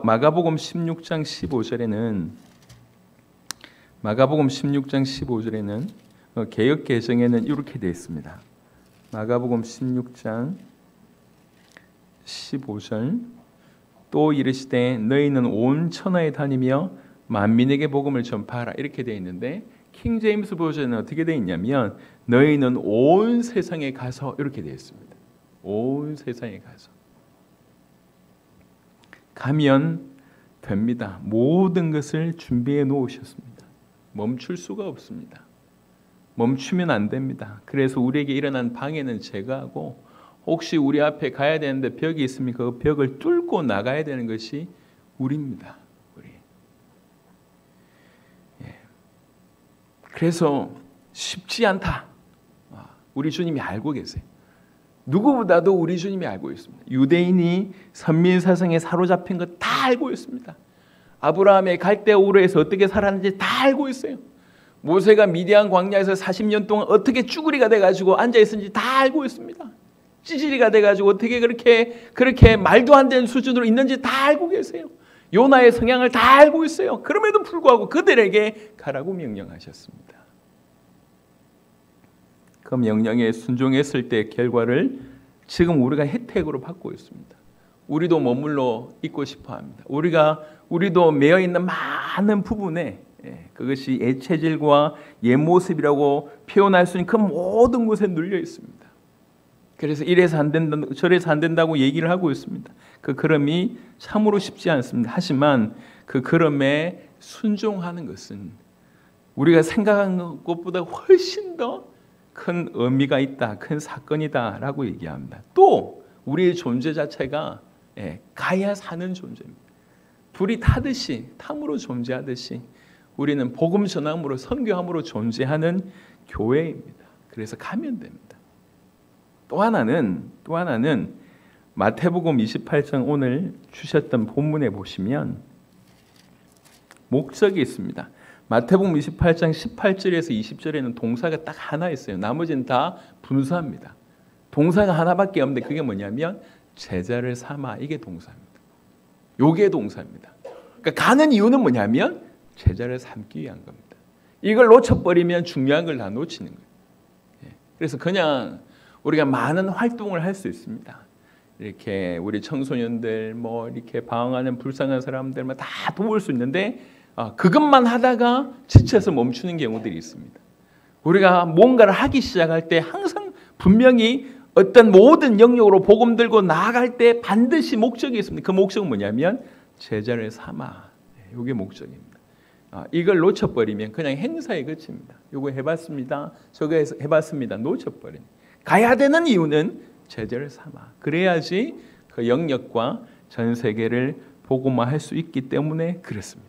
마가복음 16장 15절에는 개역 개정에는 이렇게 되어 있습니다. 마가복음 16장 15절 또 이르시되 너희는 온 천하에 다니며 만민에게 복음을 전파하라 이렇게 되어 있는데 킹 제임스 버전은 어떻게 되어 있냐면 너희는 온 세상에 가서 이렇게 되어 있습니다. 온 세상에 가서 가면 됩니다. 모든 것을 준비해 놓으셨습니다. 멈출 수가 없습니다. 멈추면 안 됩니다. 그래서 우리에게 일어난 방해는 제거하고 혹시 우리 앞에 가야 되는데 벽이 있으면 그 벽을 뚫고 나가야 되는 것이 우리입니다. 우리. 그래서 쉽지 않다. 우리 주님이 알고 계세요. 누구보다도 우리 주님이 알고 있습니다. 유대인이 선민 사상에 사로잡힌 것 다 알고 있습니다. 아브라함의 갈대 우르에서 어떻게 살았는지 다 알고 있어요. 모세가 미디안 광야에서 40년 동안 어떻게 쭈구리가 돼가지고 앉아있었는지 다 알고 있습니다. 찌질이가 돼가지고 어떻게 그렇게 말도 안 되는 수준으로 있는지 다 알고 계세요. 요나의 성향을 다 알고 있어요. 그럼에도 불구하고 그들에게 가라고 명령하셨습니다. 그 명령에 순종했을 때 결과를 지금 우리가 혜택으로 받고 있습니다. 우리도 머물러 있고 싶어 합니다. 우리도 매여 있는 많은 부분에 그것이 옛 체질과 옛 모습이라고 표현할 수 있는 그 모든 곳에 눌려 있습니다. 그래서 이래서 안 된다, 저래서 안 된다고 얘기를 하고 있습니다. 그 걸음이 참으로 쉽지 않습니다. 하지만 그 걸음에 순종하는 것은 우리가 생각한 것보다 훨씬 더 큰 의미가 있다, 큰 사건이다라고 얘기합니다. 또 우리의 존재 자체가 가야 사는 존재입니다. 불이 타듯이, 탐으로 존재하듯이 우리는 복음 전함으로, 선교함으로 존재하는 교회입니다. 그래서 가면 됩니다. 또 하나는 마태복음 28장 오늘 주셨던 본문에 보시면 목적이 있습니다. 마태복음 28장 18절에서 20절에는 동사가 딱 하나 있어요. 나머지는 다 분사입니다. 동사가 하나밖에 없는데 그게 뭐냐면 제자를 삼아, 이게 동사입니다. 요게 동사입니다. 그러니까 가는 이유는 뭐냐면 제자를 삼기 위한 겁니다. 이걸 놓쳐버리면 중요한 걸 다 놓치는 거예요. 그래서 그냥 우리가 많은 활동을 할 수 있습니다. 이렇게 우리 청소년들, 이렇게 방황하는 불쌍한 사람들 다 도울 수 있는데 그것만 하다가 지쳐서 멈추는 경우들이 있습니다. 우리가 뭔가를 하기 시작할 때 항상 분명히 어떤 모든 영역으로 복음 들고 나아갈 때 반드시 목적이 있습니다. 그 목적은 뭐냐면 제자를 삼아. 이게 목적입니다. 이걸 놓쳐버리면 그냥 행사에 그칩니다. 이거 해봤습니다. 저거 해봤습니다. 놓쳐버린. 가야 되는 이유는 제자를 삼아. 그래야지 그 영역과 전 세계를 복음화할 수 있기 때문에 그렇습니다.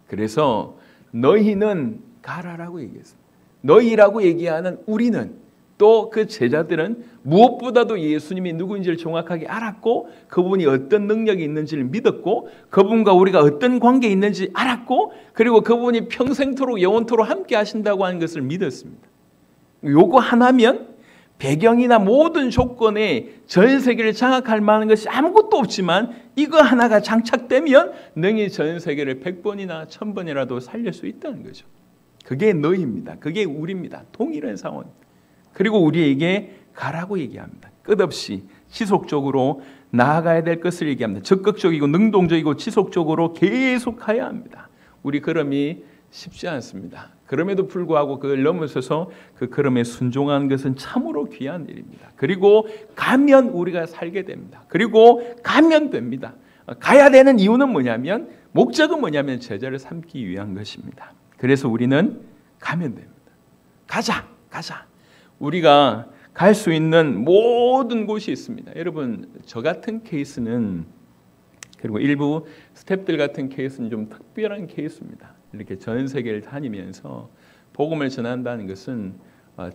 그래서 너희는 가라라고 얘기했습니다. 너희라고 얘기하는 우리는, 또 그 제자들은 무엇보다도 예수님이 누구인지를 정확하게 알았고 그분이 어떤 능력이 있는지를 믿었고 그분과 우리가 어떤 관계에 있는지 알았고 그리고 그분이 평생토록 영원토록 함께 하신다고 하는 것을 믿었습니다. 요거 하나면 배경이나 모든 조건에 전 세계를 장악할 만한 것이 아무것도 없지만 이거 하나가 장착되면 능히 전 세계를 100번이나 1000번이라도 살릴 수 있다는 거죠. 그게 너희입니다. 그게 우리입니다. 동일한 상황. 그리고 우리에게 가라고 얘기합니다. 끝없이 지속적으로 나아가야 될 것을 얘기합니다. 적극적이고 능동적이고 지속적으로 계속 가야 합니다. 우리 걸음이 쉽지 않습니다. 그럼에도 불구하고 그걸 넘어서서 그 걸음에 순종하는 것은 참으로 귀한 일입니다. 그리고 가면 우리가 살게 됩니다. 그리고 가면 됩니다. 가야 되는 이유는 뭐냐면, 목적은 뭐냐면 제자를 삼기 위한 것입니다. 그래서 우리는 가면 됩니다. 가자. 우리가 갈 수 있는 모든 곳이 있습니다. 여러분, 저 같은 케이스는, 그리고 일부 스태프들 같은 케이스는 좀 특별한 케이스입니다. 이렇게 전 세계를 다니면서 복음을 전한다는 것은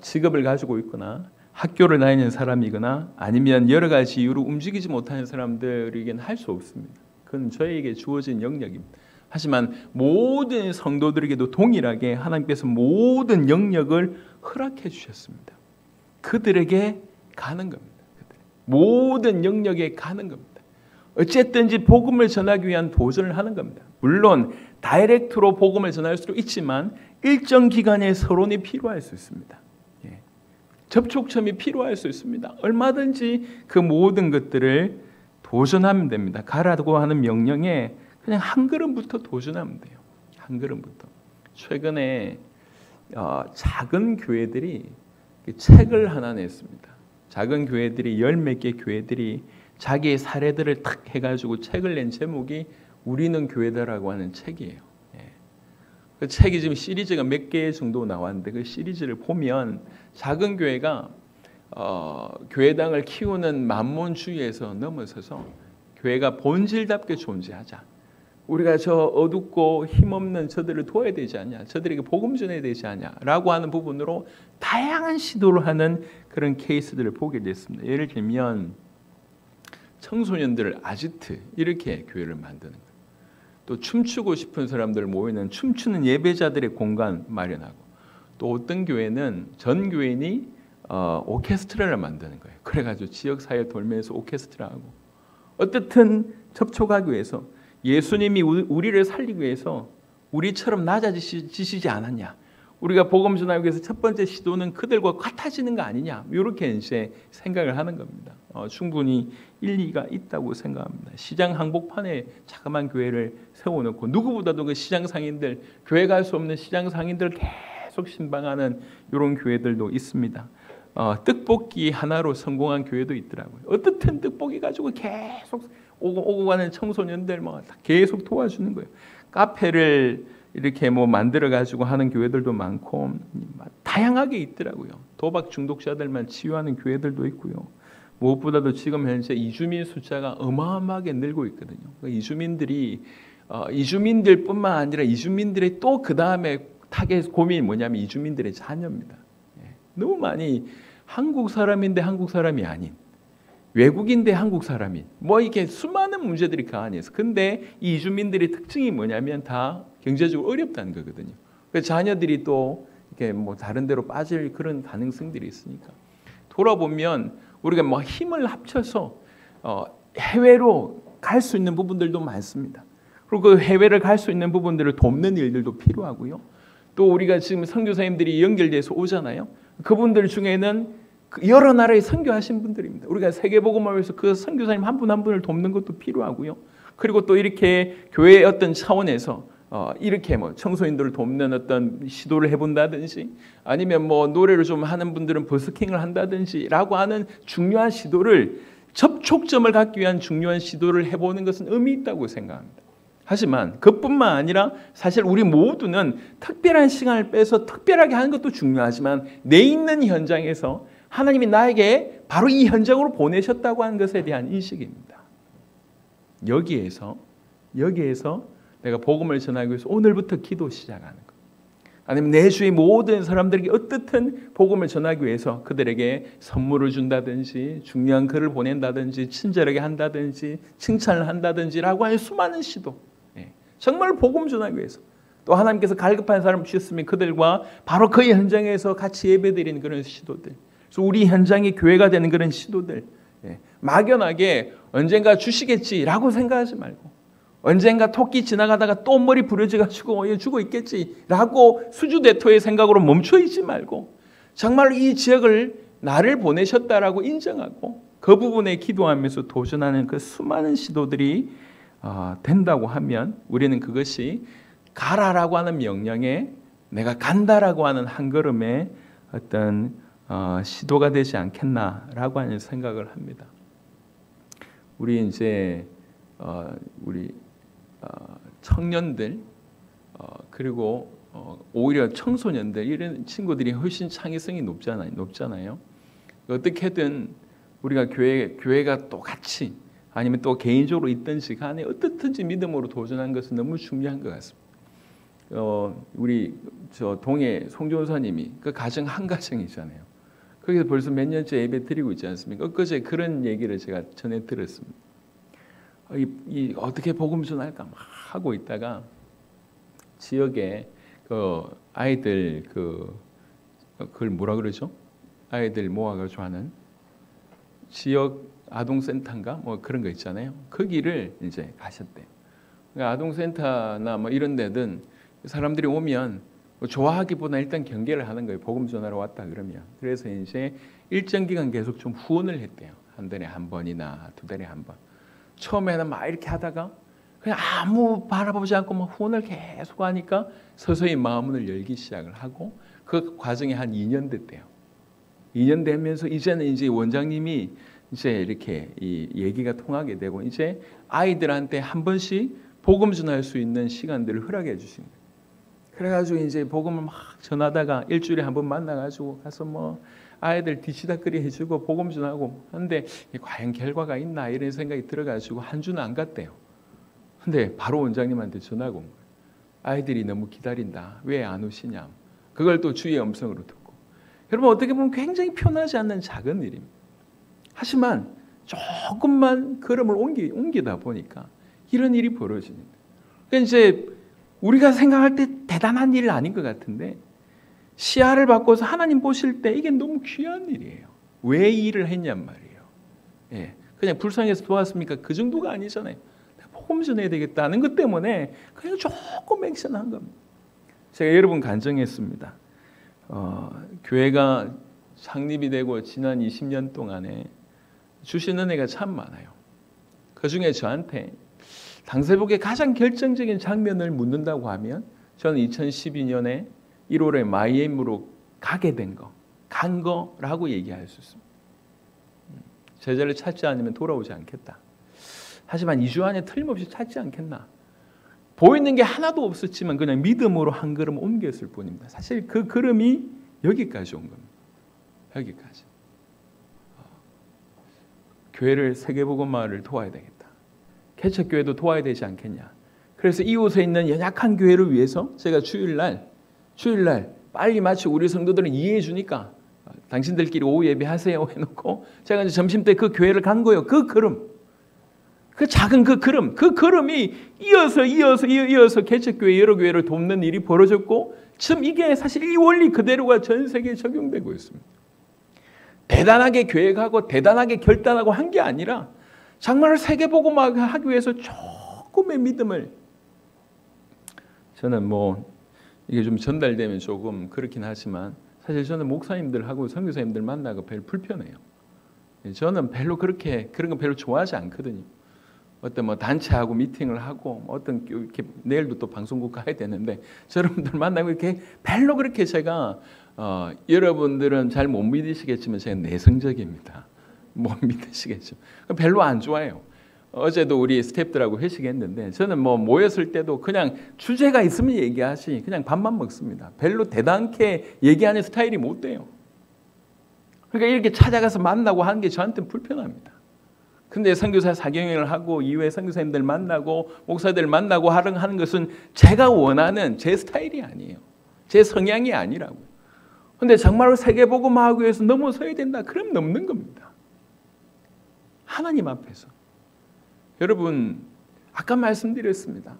직업을 가지고 있거나 학교를 다니는 사람이거나 아니면 여러 가지 이유로 움직이지 못하는 사람들에게는 할 수 없습니다. 그건 저에게 주어진 영역입니다. 하지만 모든 성도들에게도 동일하게 하나님께서 모든 영역을 허락해 주셨습니다. 그들에게 가는 겁니다. 모든 영역에 가는 겁니다. 어쨌든지 복음을 전하기 위한 도전을 하는 겁니다. 물론 다이렉트로 복음을 전할 수도 있지만 일정 기간의 서론이 필요할 수 있습니다. 접촉점이 필요할 수 있습니다. 얼마든지 그 모든 것들을 도전하면 됩니다. 가라고 하는 명령에 그냥 한 걸음부터 도전하면 돼요. 한 걸음부터. 최근에 작은 교회들이 책을 하나 냈습니다. 작은 교회들이 열 몇 개 교회들이 자기의 사례들을 탁 해가지고 책을 낸 제목이 우리는 교회다라고 하는 책이에요. 그 책이 지금 시리즈가 몇 개 정도 나왔는데 그 시리즈를 보면 작은 교회가 교회당을 키우는 만몬주의에서 넘어서서 교회가 본질답게 존재하자. 우리가 저 어둡고 힘없는 저들을 도와야 되지 않냐, 저들에게 복음 전해야 되지 않냐라고 하는 부분으로 다양한 시도를 하는 그런 케이스들을 보게 됐습니다. 예를 들면 청소년들 아지트 이렇게 교회를 만드는 거예요. 또 춤추고 싶은 사람들 모이는 춤추는 예배자들의 공간 마련하고, 또 어떤 교회는 전 교인이 오케스트라를 만드는 거예요. 그래가지고 지역 사회 돌면서 오케스트라하고, 어떻든 접촉하기 위해서 예수님이 우리를 살리기 위해서 우리처럼 낮아지시지 않았냐, 우리가 복음 전하기 위해서 첫 번째 시도는 그들과 같아지는 거 아니냐, 이렇게 이제 생각을 하는 겁니다. 충분히 일리가 있다고 생각합니다. 시장 한복판에 자그마한 교회를 세워놓고 누구보다도 그 시장 상인들, 교회 갈 수 없는 시장 상인들 계속 신방하는 이런 교회들도 있습니다. 떡볶이 하나로 성공한 교회도 있더라고요. 어떻든 떡볶이 가지고 계속 오고 가는 청소년들 계속 도와주는 거예요. 카페를 이렇게 만들어 가지고 하는 교회들도 많고 다양하게 있더라고요. 도박 중독자들만 치유하는 교회들도 있고요. 무엇보다도 지금 현재 이주민 숫자가 어마어마하게 늘고 있거든요. 이주민들뿐만 아니라 이주민들의 또 그 다음에 타겟 고민이 뭐냐면 이주민들의 자녀입니다. 너무 많이 한국 사람인데 한국 사람이 아닌, 외국인데 한국 사람인, 이렇게 수많은 문제들이 그 안에 있어. 근데 이 이주민들의 특징이 뭐냐면 다 경제적으로 어렵다는 거거든요. 그래서 자녀들이 또 이렇게 다른 데로 빠질 그런 가능성들이 있으니까, 돌아보면 우리가 힘을 합쳐서 해외로 갈 수 있는 부분들도 많습니다. 그리고 그 해외를 갈 수 있는 부분들을 돕는 일들도 필요하고요. 또 우리가 지금 선교사님들이 연결돼서 오잖아요. 그분들 중에는 여러 나라에 선교하신 분들입니다. 우리가 세계복음을 위해서 그 선교사님 한 분 한 분을 돕는 것도 필요하고요. 그리고 또 이렇게 교회의 어떤 차원에서 이렇게 청소년들을 돕는 어떤 시도를 해본다든지, 아니면 노래를 좀 하는 분들은 버스킹을 한다든지라고 하는 중요한 시도를, 접촉점을 갖기 위한 중요한 시도를 해보는 것은 의미 있다고 생각합니다. 하지만 그뿐만 아니라 사실 우리 모두는 특별한 시간을 빼서 특별하게 하는 것도 중요하지만, 내 있는 현장에서 하나님이 나에게 바로 이 현장으로 보내셨다고 하는 것에 대한 인식입니다. 여기에서 내가 복음을 전하기 위해서 오늘부터 기도 시작하는 것, 아니면 내 주위 모든 사람들에게 어떻든 복음을 전하기 위해서 그들에게 선물을 준다든지, 중요한 글을 보낸다든지, 친절하게 한다든지, 칭찬을 한다든지라고 하는 수많은 시도, 정말 복음 전하기 위해서, 또 하나님께서 갈급한 사람 주셨으면 그들과 바로 그 현장에서 같이 예배드리는 그런 시도들, 그래서 우리 현장이 교회가 되는 그런 시도들, 막연하게 언젠가 주시겠지라고 생각하지 말고, 언젠가 토끼 지나가다가 또 머리 부러져가지고 죽어 있겠지라고 수주대토의 생각으로 멈춰있지 말고, 정말 이 지역을 나를 보내셨다라고 인정하고 그 부분에 기도하면서 도전하는 그 수많은 시도들이 된다고 하면, 우리는 그것이 가라라고 하는 명령에 내가 간다라고 하는 한 걸음의 어떤 시도가 되지 않겠나라고 하는 생각을 합니다. 우리 이제 우리 청년들, 그리고 오히려 청소년들, 이런 친구들이 훨씬 창의성이 높잖아요. 어떻게든 우리가 교회가 또 같이, 아니면 또 개인적으로 있든지 간에 어떻든지 믿음으로 도전하는 것은 너무 중요한 것 같습니다. 우리 동해 송조사님이 그 가정 한 가정이잖아요. 거기서 벌써 몇 년째 예배 드리고 있지 않습니까? 엊그제 그런 얘기를 제가 전해 들었습니다. 어떻게 복음 전할까 막 하고 있다가 지역에 아이들 그걸 뭐라 그러죠? 아이들 모아가지고 하는 지역 아동센터인가 그런 거 있잖아요. 거기를 이제 가셨대요. 그러니까 아동센터나 이런 데든 사람들이 오면 좋아하기보다 일단 경계를 하는 거예요. 복음 전하러 왔다 그러면. 그래서 이제 일정 기간 계속 좀 후원을 했대요. 한 달에 한 번이나 두 달에 한 번. 처음에는 막 이렇게 하다가 그냥 아무 바라보지 않고 후원을 계속 하니까 서서히 마음을 열기 시작을 하고, 그 과정이 한 2년 됐대요. 2년 되면서 이제는 이제 원장님이 이제 이렇게 이 얘기가 통하게 되고, 이제 아이들한테 한 번씩 복음 전할 수 있는 시간들을 허락해 주신 거예요. 그래가지고 이제 복음을 막 전하다가 일주일에 한 번 만나가지고 가서 아이들 뒤치다거리 해주고 복음 전하고 하는데, 과연 결과가 있나 이런 생각이 들어가지고 한 주는 안 갔대요. 근데 바로 원장님한테 전화가 온 거예요. 아이들이 너무 기다린다. 왜 안 오시냐. 그걸 또 주의 음성으로 듣고. 여러분, 어떻게 보면 굉장히 편하지 않는 작은 일입니다. 하지만 조금만 걸음을 옮기다 보니까 이런 일이 벌어집니다. 그러니까 이제 우리가 생각할 때 대단한 일 아닌 것 같은데 시야를 바꿔서 하나님 보실 때 이게 너무 귀한 일이에요. 왜 이 일을 했냔 말이에요. 예, 그냥 불쌍해서 도왔습니까? 그 정도가 아니잖아요. 복음 전해야 되겠다는 것 때문에 그냥 조금 액션한 겁니다. 제가 여러분 간증했습니다. 교회가 창립이 되고 지난 20년 동안에 주신 은혜가 참 많아요. 그중에 저한테 당세복의 가장 결정적인 장면을 묻는다고 하면 저는 2012년에 1월에 마이애미로 가게 된 거, 간 거라고 얘기할 수 있습니다. 제자를 찾지 않으면 돌아오지 않겠다. 하지만 2주 안에 틀림없이 찾지 않겠나. 보이는 게 하나도 없었지만 그냥 믿음으로 한 걸음 옮겼을 뿐입니다. 사실 그 걸음이 여기까지 온 겁니다. 여기까지. 교회를 세계복음화를 도와야 되겠다. 개척교회도 도와야 되지 않겠냐. 그래서 이곳에 있는 연약한 교회를 위해서 제가 주일날 빨리 마치고 우리 성도들은 이해해 주니까 당신들끼리 오후 예배하세요 해놓고 제가 이제 점심 때 그 교회를 간 거예요. 그 걸음, 그 작은 그 걸음이 이어서 개척교회 여러 교회를 돕는 일이 벌어졌고 지금 이게 사실 이 원리 그대로가 전 세계에 적용되고 있습니다. 대단하게 계획하고 대단하게 결단하고 한 게 아니라 정말 세계복음화 하기 위해서 조금의 믿음을 저는 이게 좀 전달되면 조금 그렇긴 하지만 사실 저는 목사님들하고 선교사님들 만나고 별로 불편해요. 저는 별로 그런 거 별로 좋아하지 않거든요. 어떤 단체하고 미팅을 하고 어떤 이렇게 내일도 또 방송국 가야 되는데 여러분들 만나고 이렇게 별로 그렇게 제가 여러분들은 잘 못 믿으시겠지만 제가 내성적입니다. 못 믿으시겠죠. 별로 안 좋아해요. 어제도 우리 스태프들하고 회식했는데 저는 모였을 때도 그냥 주제가 있으면 얘기하시 그냥 밥만 먹습니다. 별로 대단하게 얘기하는 스타일이 못 돼요. 그러니까 이렇게 찾아가서 만나고 하는 게 저한테는 불편합니다. 근데 선교사 사경영을 하고 이후에 선교사님들 만나고 목사들 만나고 하는 것은 제가 원하는 제 스타일이 아니에요. 제 성향이 아니라고요. 근데 정말로 세계복음화하기 위해서 넘어서야 된다. 그럼 넘는 겁니다. 하나님 앞에서. 여러분 아까 말씀드렸습니다.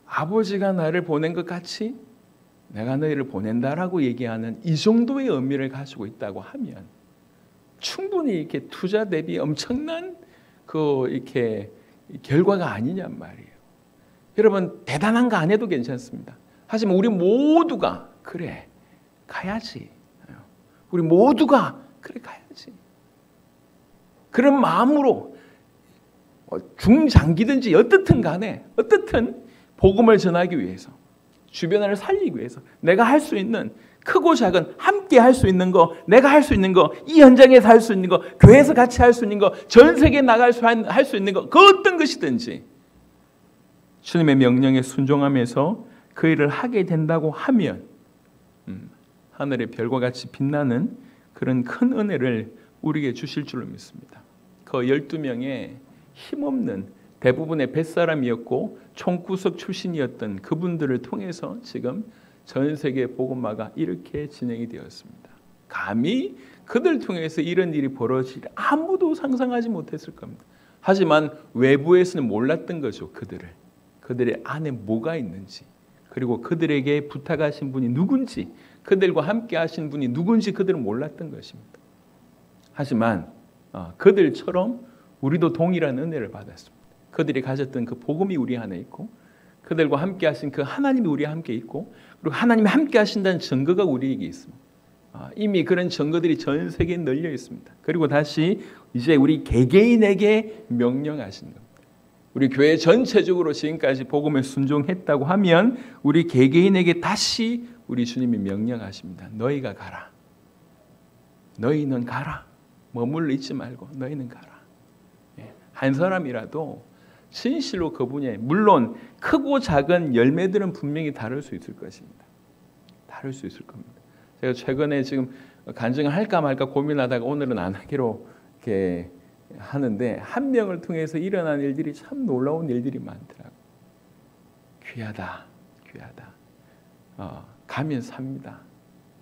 아버지가 나를 보낸 것 같이 내가 너희를 보낸다라고 얘기하는 이 정도의 의미를 가지고 있다고 하면 충분히 이렇게 투자 대비 엄청난 이렇게 결과가 아니냔 말이에요. 여러분 대단한 거 안 해도 괜찮습니다. 하지만 우리 모두가 그래 가야지. 우리 모두가 그래 가야지. 그런 마음으로 중장기든지 어떻든 간에 어떻든 복음을 전하기 위해서 주변을 살리기 위해서 내가 할 수 있는 크고 작은 함께 할 수 있는 거, 내가 할 수 있는 거, 이 현장에서 할 수 있는 거, 교회에서 같이 할 수 있는 거, 전 세계에 나갈 할 수 있는 거, 그 어떤 것이든지 주님의 명령에 순종하면서 그 일을 하게 된다고 하면 하늘의 별과 같이 빛나는 그런 큰 은혜를 우리에게 주실 줄로 믿습니다. 그 12명의 힘없는 대부분의 뱃사람이었고 총구석 출신이었던 그분들을 통해서 지금 전 세계 복음화가 이렇게 진행이 되었습니다. 감히 그들 통해서 이런 일이 벌어질 아무도 상상하지 못했을 겁니다. 하지만 외부에서는 몰랐던 거죠. 그들의 안에 뭐가 있는지, 그리고 그들에게 부탁하신 분이 누군지, 그들과 함께 하신 분이 누군지 그들은 몰랐던 것입니다. 하지만 그들처럼 우리도 동일한 은혜를 받았습니다. 그들이 가졌던 그 복음이 우리 안에 있고 그들과 함께 하신 그 하나님이 우리와 함께 있고 그리고 하나님이 함께 하신다는 증거가 우리에게 있습니다. 이미 그런 증거들이 전 세계에 널려 있습니다. 그리고 다시 이제 우리 개개인에게 명령하신 겁니다. 우리 교회 전체적으로 지금까지 복음에 순종했다고 하면 우리 개개인에게 다시 우리 주님이 명령하십니다. 너희가 가라. 너희는 가라. 머물러 있지 말고 너희는 가라. 한 사람이라도 진실로 그분의 물론 크고 작은 열매들은 분명히 다를 수 있을 것입니다. 다를 수 있을 겁니다. 제가 최근에 지금 간증을 할까 말까 고민하다가 오늘은 안 하기로 이렇게 하는데 한 명을 통해서 일어난 일들이 참 놀라운 일들이 많더라고요. 귀하다. 가면 삽니다.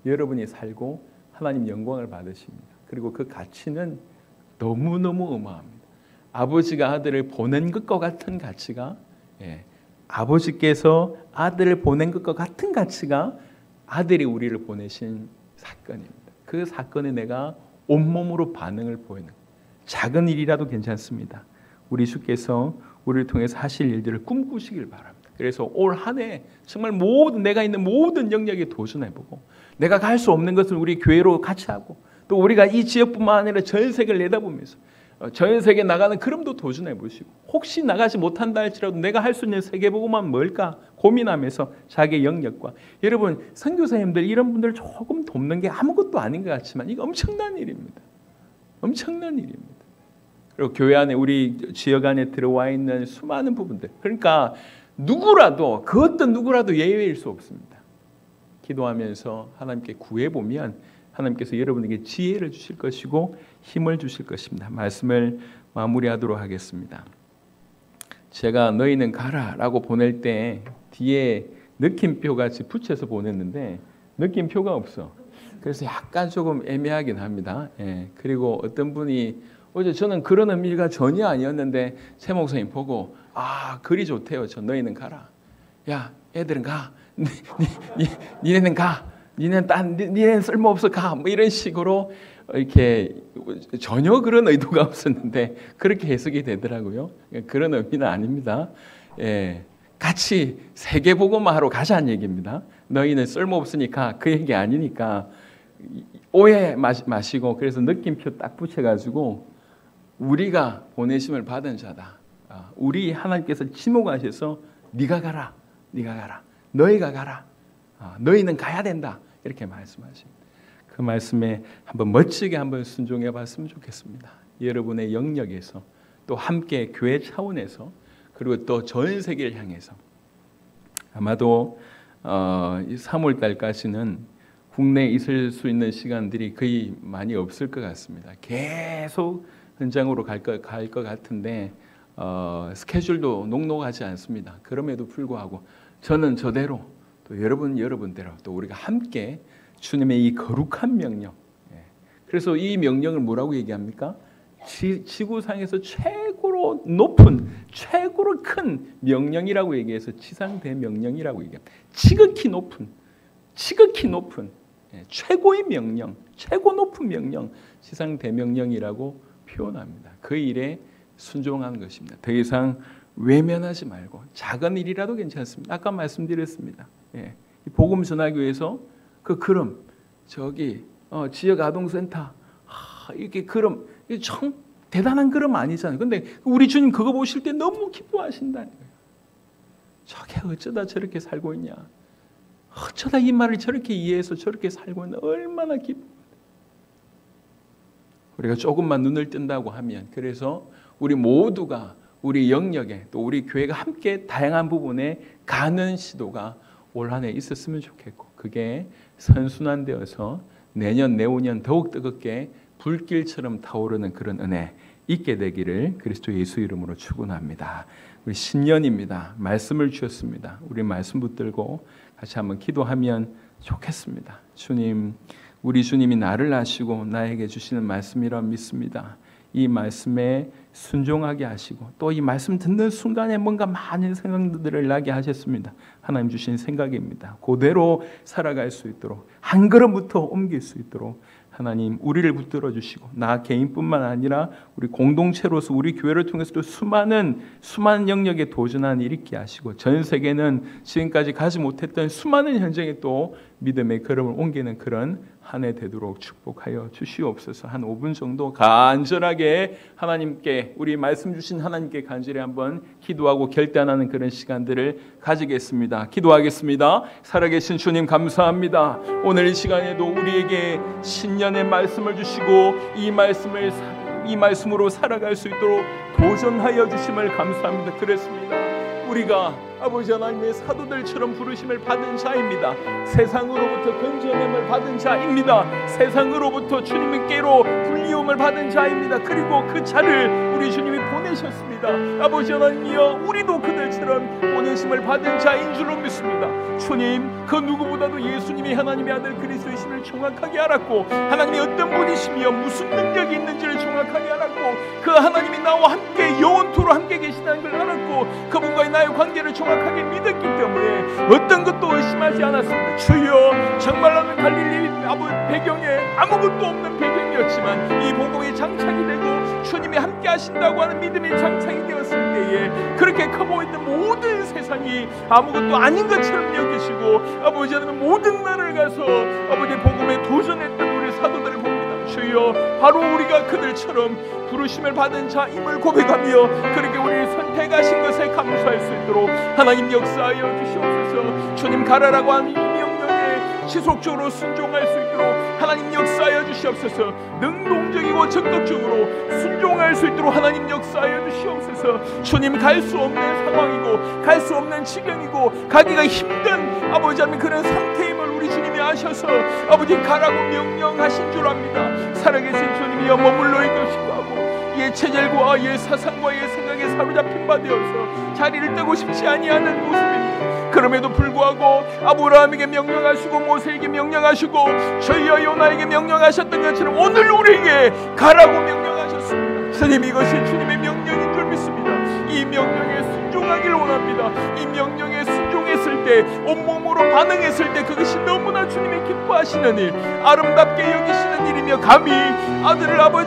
여러분이 살고 하나님 영광을 받으십니다. 그리고 그 가치는 너무너무 어마합니다. 아버지가 아들을 보낸 것과 같은 가치가 아버지께서 아들을 보낸 것과 같은 가치가 아들이 우리를 보내신 사건입니다. 그 사건에 내가 온몸으로 반응을 보이는 작은 일이라도 괜찮습니다. 우리 주께서 우리를 통해서 하실 일들을 꿈꾸시길 바랍니다. 그래서 올 한 해 정말 모든 내가 있는 모든 영역에 도전해보고 내가 갈 수 없는 것을 우리 교회로 같이 하고 또 우리가 이 지역뿐만 아니라 전 세계를 내다보면서 전 세계 나가는 그럼도 도전해보시고 혹시 나가지 못한다 할지라도 내가 할 수 있는 세계복음은 뭘까 고민하면서 자기의 영역과 여러분 선교사님들 이런 분들 조금 돕는 게 아무것도 아닌 것 같지만 이거 엄청난 일입니다. 엄청난 일입니다. 그리고 교회 안에 우리 지역 안에 들어와 있는 수많은 부분들 그러니까 누구라도 그 어떤 누구라도 예외일 수 없습니다. 기도하면서 하나님께 구해보면 하나님께서 여러분에게 지혜를 주실 것이고 힘을 주실 것입니다. 말씀을 마무리하도록 하겠습니다. 제가 너희는 가라라고 보낼 때 뒤에 느낌표 같이 붙여서 보냈는데 느낌표가 없어. 그래서 약간 조금 애매하긴 합니다. 예. 그리고 어떤 분이 어제 저는 그런 의미가 전혀 아니었는데 최 목사님 보고 글이 좋대요. 너희는 가라. 야 애들은 가. 니네는 가. 니네는 쓸모없어 가. 뭐 이런 식으로 이렇게 전혀 그런 의도가 없었는데 그렇게 해석이 되더라고요. 그런 의미는 아닙니다. 예, 같이 세계복음화하러 가자는 얘기입니다. 너희는 쓸모없으니까 그 얘기 아니니까 오해 마시고 그래서 느낌표 딱 붙여가지고 우리가 보내심을 받은 자다. 우리 하나님께서 지목하셔서 네가 가라. 너희가 가라. 너희는 가야 된다. 이렇게 말씀하십니다. 그 말씀에 한번 멋지게 한번 순종해 봤으면 좋겠습니다. 여러분의 영역에서 또 함께 교회 차원에서 그리고 또 전 세계를 향해서 아마도 3월 달까지는 국내에 있을 수 있는 시간들이 거의 많이 없을 것 같습니다. 계속 현장으로 갈 것 같은데 스케줄도 녹록하지 않습니다. 그럼에도 불구하고 저는 저대로 또 여러분대로 또 우리가 함께 주님의 이 거룩한 명령. 그래서 이 명령을 뭐라고 얘기합니까? 지구상에서 최고로 높은, 최고로 큰 명령이라고 얘기해서 지상 대명령이라고 얘기합니다. 지극히 높은 최고의 명령, 최고 높은 명령, 지상 대명령이라고 표현합니다. 그 일에 순종하는 것입니다. 더 이상 외면하지 말고 작은 일이라도 괜찮습니다. 아까 말씀드렸습니다. 복음 전하교에서 그 그럼 저기 지역 아동센터 이렇게 그럼 참 대단한 그럼 아니잖아요. 근데 우리 주님 그거 보실 때 너무 기뻐하신다는 거예요. 저게 어쩌다 저렇게 살고 있냐. 어쩌다 이 말을 저렇게 이해해서 저렇게 살고 있나. 얼마나 기뻐. 우리가 조금만 눈을 뜬다고 하면 그래서 우리 모두가 우리 영역에 또 우리 교회가 함께 다양한 부분에 가는 시도가 올 한 해 있었으면 좋겠고 그게 선순환되어서 내년 내후년 더욱 뜨겁게 불길처럼 타오르는 그런 은혜 있게 되기를 그리스도 예수 이름으로 축원합니다. 우리 신년입니다. 말씀을 주셨습니다. 우리 말씀 붙들고 같이 한번 기도하면 좋겠습니다. 주님, 우리 주님이 나를 아시고 나에게 주시는 말씀이라 믿습니다. 이 말씀에 순종하게 하시고 또 이 말씀 듣는 순간에 뭔가 많은 생각들을 나게 하셨습니다. 하나님 주신 생각입니다. 그대로 살아갈 수 있도록 한 걸음부터 옮길 수 있도록 하나님 우리를 붙들어 주시고 나 개인뿐만 아니라 우리 공동체로서 우리 교회를 통해서도 수많은 영역에 도전하는 일 있게 하시고 전 세계는 지금까지 가지 못했던 수많은 현장에 또 믿음의 걸음을 옮기는 그런 한 해 되도록 축복하여 주시옵소서. 한 5분 정도 간절하게 하나님께 우리 말씀 주신 하나님께 간절히 한번 기도하고 결단하는 그런 시간들을 가지겠습니다. 기도하겠습니다. 살아계신 주님 감사합니다. 오늘 이 시간에도 우리에게 신년의 말씀을 주시고 이 말씀으로 살아갈 수 있도록 도전하여 주심을 감사합니다. 그랬습니다. 우리가 아버지 하나님의 사도들처럼 부르심을 받은 자입니다. 세상으로부터 건져냄을 받은 자입니다. 세상으로부터 주님께로 불리움을 받은 자입니다. 그리고 그 자를 우리 주님이 보내셨습니다. 아버지 하나님이여 우리도 그들처럼 보내심을 받은 자인 줄로 믿습니다. 주님 그 누구보다도 예수님이 하나님의 아들 그리스도이심을 정확하게 알았고 하나님이 어떤 분이시며 무슨 능력이 있는지를 정확하게 알았고 그 하나님이 나와 함께 영원토록 함께 계시다는 걸 알았고 그분과의 나의 관계를 정확하게 믿었기 때문에 어떤 것도 의심하지 않았습니다. 주여, 정말로는 갈릴리 배경에 아무것도 없는 배경이었지만 이 복음이 장착이 되고 주님이 함께 하신다고 하는 믿음이 장착이 되었을 때에 그렇게 커 보이던 모든 세상이 아무것도 아닌 것처럼 여기시고 아버지 하나님 모든 나라를 가서 아버지 복음에 도전했던 우리 사도들을 봅니다. 주여, 바로 우리가 그들처럼 부르심을 받은 자임을 고백하며 그렇게 우리를 선택하신 것에 감사할 수 있도록 하나님 역사하여 주시옵소서. 주님 가라라고 하는 이 명령에 지속적으로 순종할 수 있도록 하나님 역사하여 주시옵소서. 능동적이고 적극적으로 순종할 수 있도록 하나님 역사하여 주시옵소서. 주님, 갈 수 없는 상황이고 갈 수 없는 지경이고 가기가 힘든 아버지 하나님 그런 상태임을 우리 주님이 아셔서 아버지 가라고 명령하신 줄 압니다. 살아계신 주님이여 머물러 있으시고 하고 예 체질과 예 사상과 예 생각에 사로잡힌 바 되어서 자리를 뜨고 싶지 아니하는 모습입니다. 그럼에도 불구하고 아브라함에게 명령하시고 모세에게 명령하시고 저희와 요나에게 명령하셨던 것처럼 오늘 우리에게 가라고 명령하셨습니다. 주님, 이것이 주님의 명령인 줄 믿습니다. 이 명령에 순종하길 원합니다. 이 명령에 순종했을 때 온몸으로 반응했을 때 그것이 너무나 주님이 기뻐하시는 일, 아름답게 여기시는 일이며 감히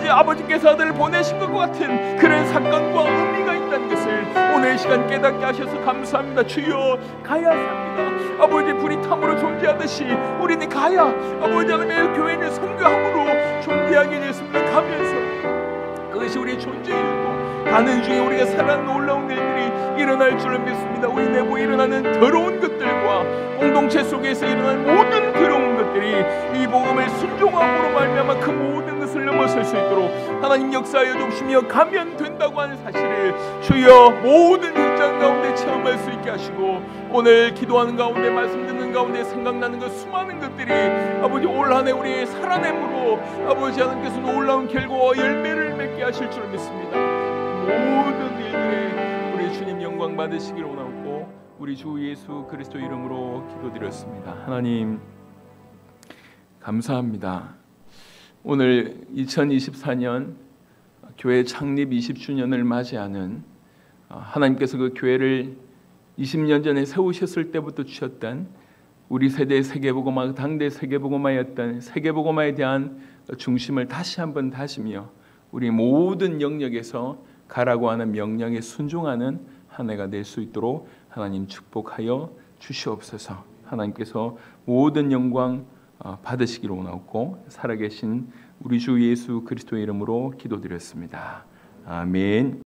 아버지께서 아들을 보내신 것 같은 그런 사건과 의미가 있다는 것을 오늘 시간 깨닫게 하셔서 감사합니다. 주여, 가야 삽니다. 아버지 불이 탐으로 존재하듯이 우리는 가야 아버지 하나님의 교회는 선교함으로 존재하게 됐습니다. 가면서 그것이 우리의 존재이고 가는 중에 우리가 살아난 놀라운 일들이 일어날 줄을 믿습니다. 우리 내부에 일어나는 더러운 것들과 공동체 속에서 일어나는 모든 더러운 것들이 이 복음을 순종함으로 말미암아 그 모든 것을 넘어설 수 있도록 하나님 역사하여 주시며 가면 된다고 하는 사실을 주여 모든 현장 가운데 체험할 수 있게 하시고 오늘 기도하는 가운데 말씀 듣는 가운데 생각나는 것 수많은 것들이 아버지 올 한 해 우리의 살아냄으로 아버지 하나님께서 놀라운 결과와 열매를 맺게 하실 줄 믿습니다. 모든 일들에 우리 주님 영광 받으시길 원하고 우리 주 예수 그리스도 이름으로 기도드렸습니다. 하나님 감사합니다. 오늘 2024년 교회 창립 20주년을 맞이하는 하나님께서 그 교회를 20년 전에 세우셨을 때부터 주셨던 우리 세대의 세계복음화, 당대 세계복음화였던 세계복음화에 대한 중심을 다시 한번 다지며 우리 모든 영역에서 가라고 하는 명령에 순종하는 한 해가 될 수 있도록 하나님 축복하여 주시옵소서. 하나님께서 모든 영광 받으시기를 원하고 살아계신 우리 주 예수 그리스도의 이름으로 기도드렸습니다. 아멘.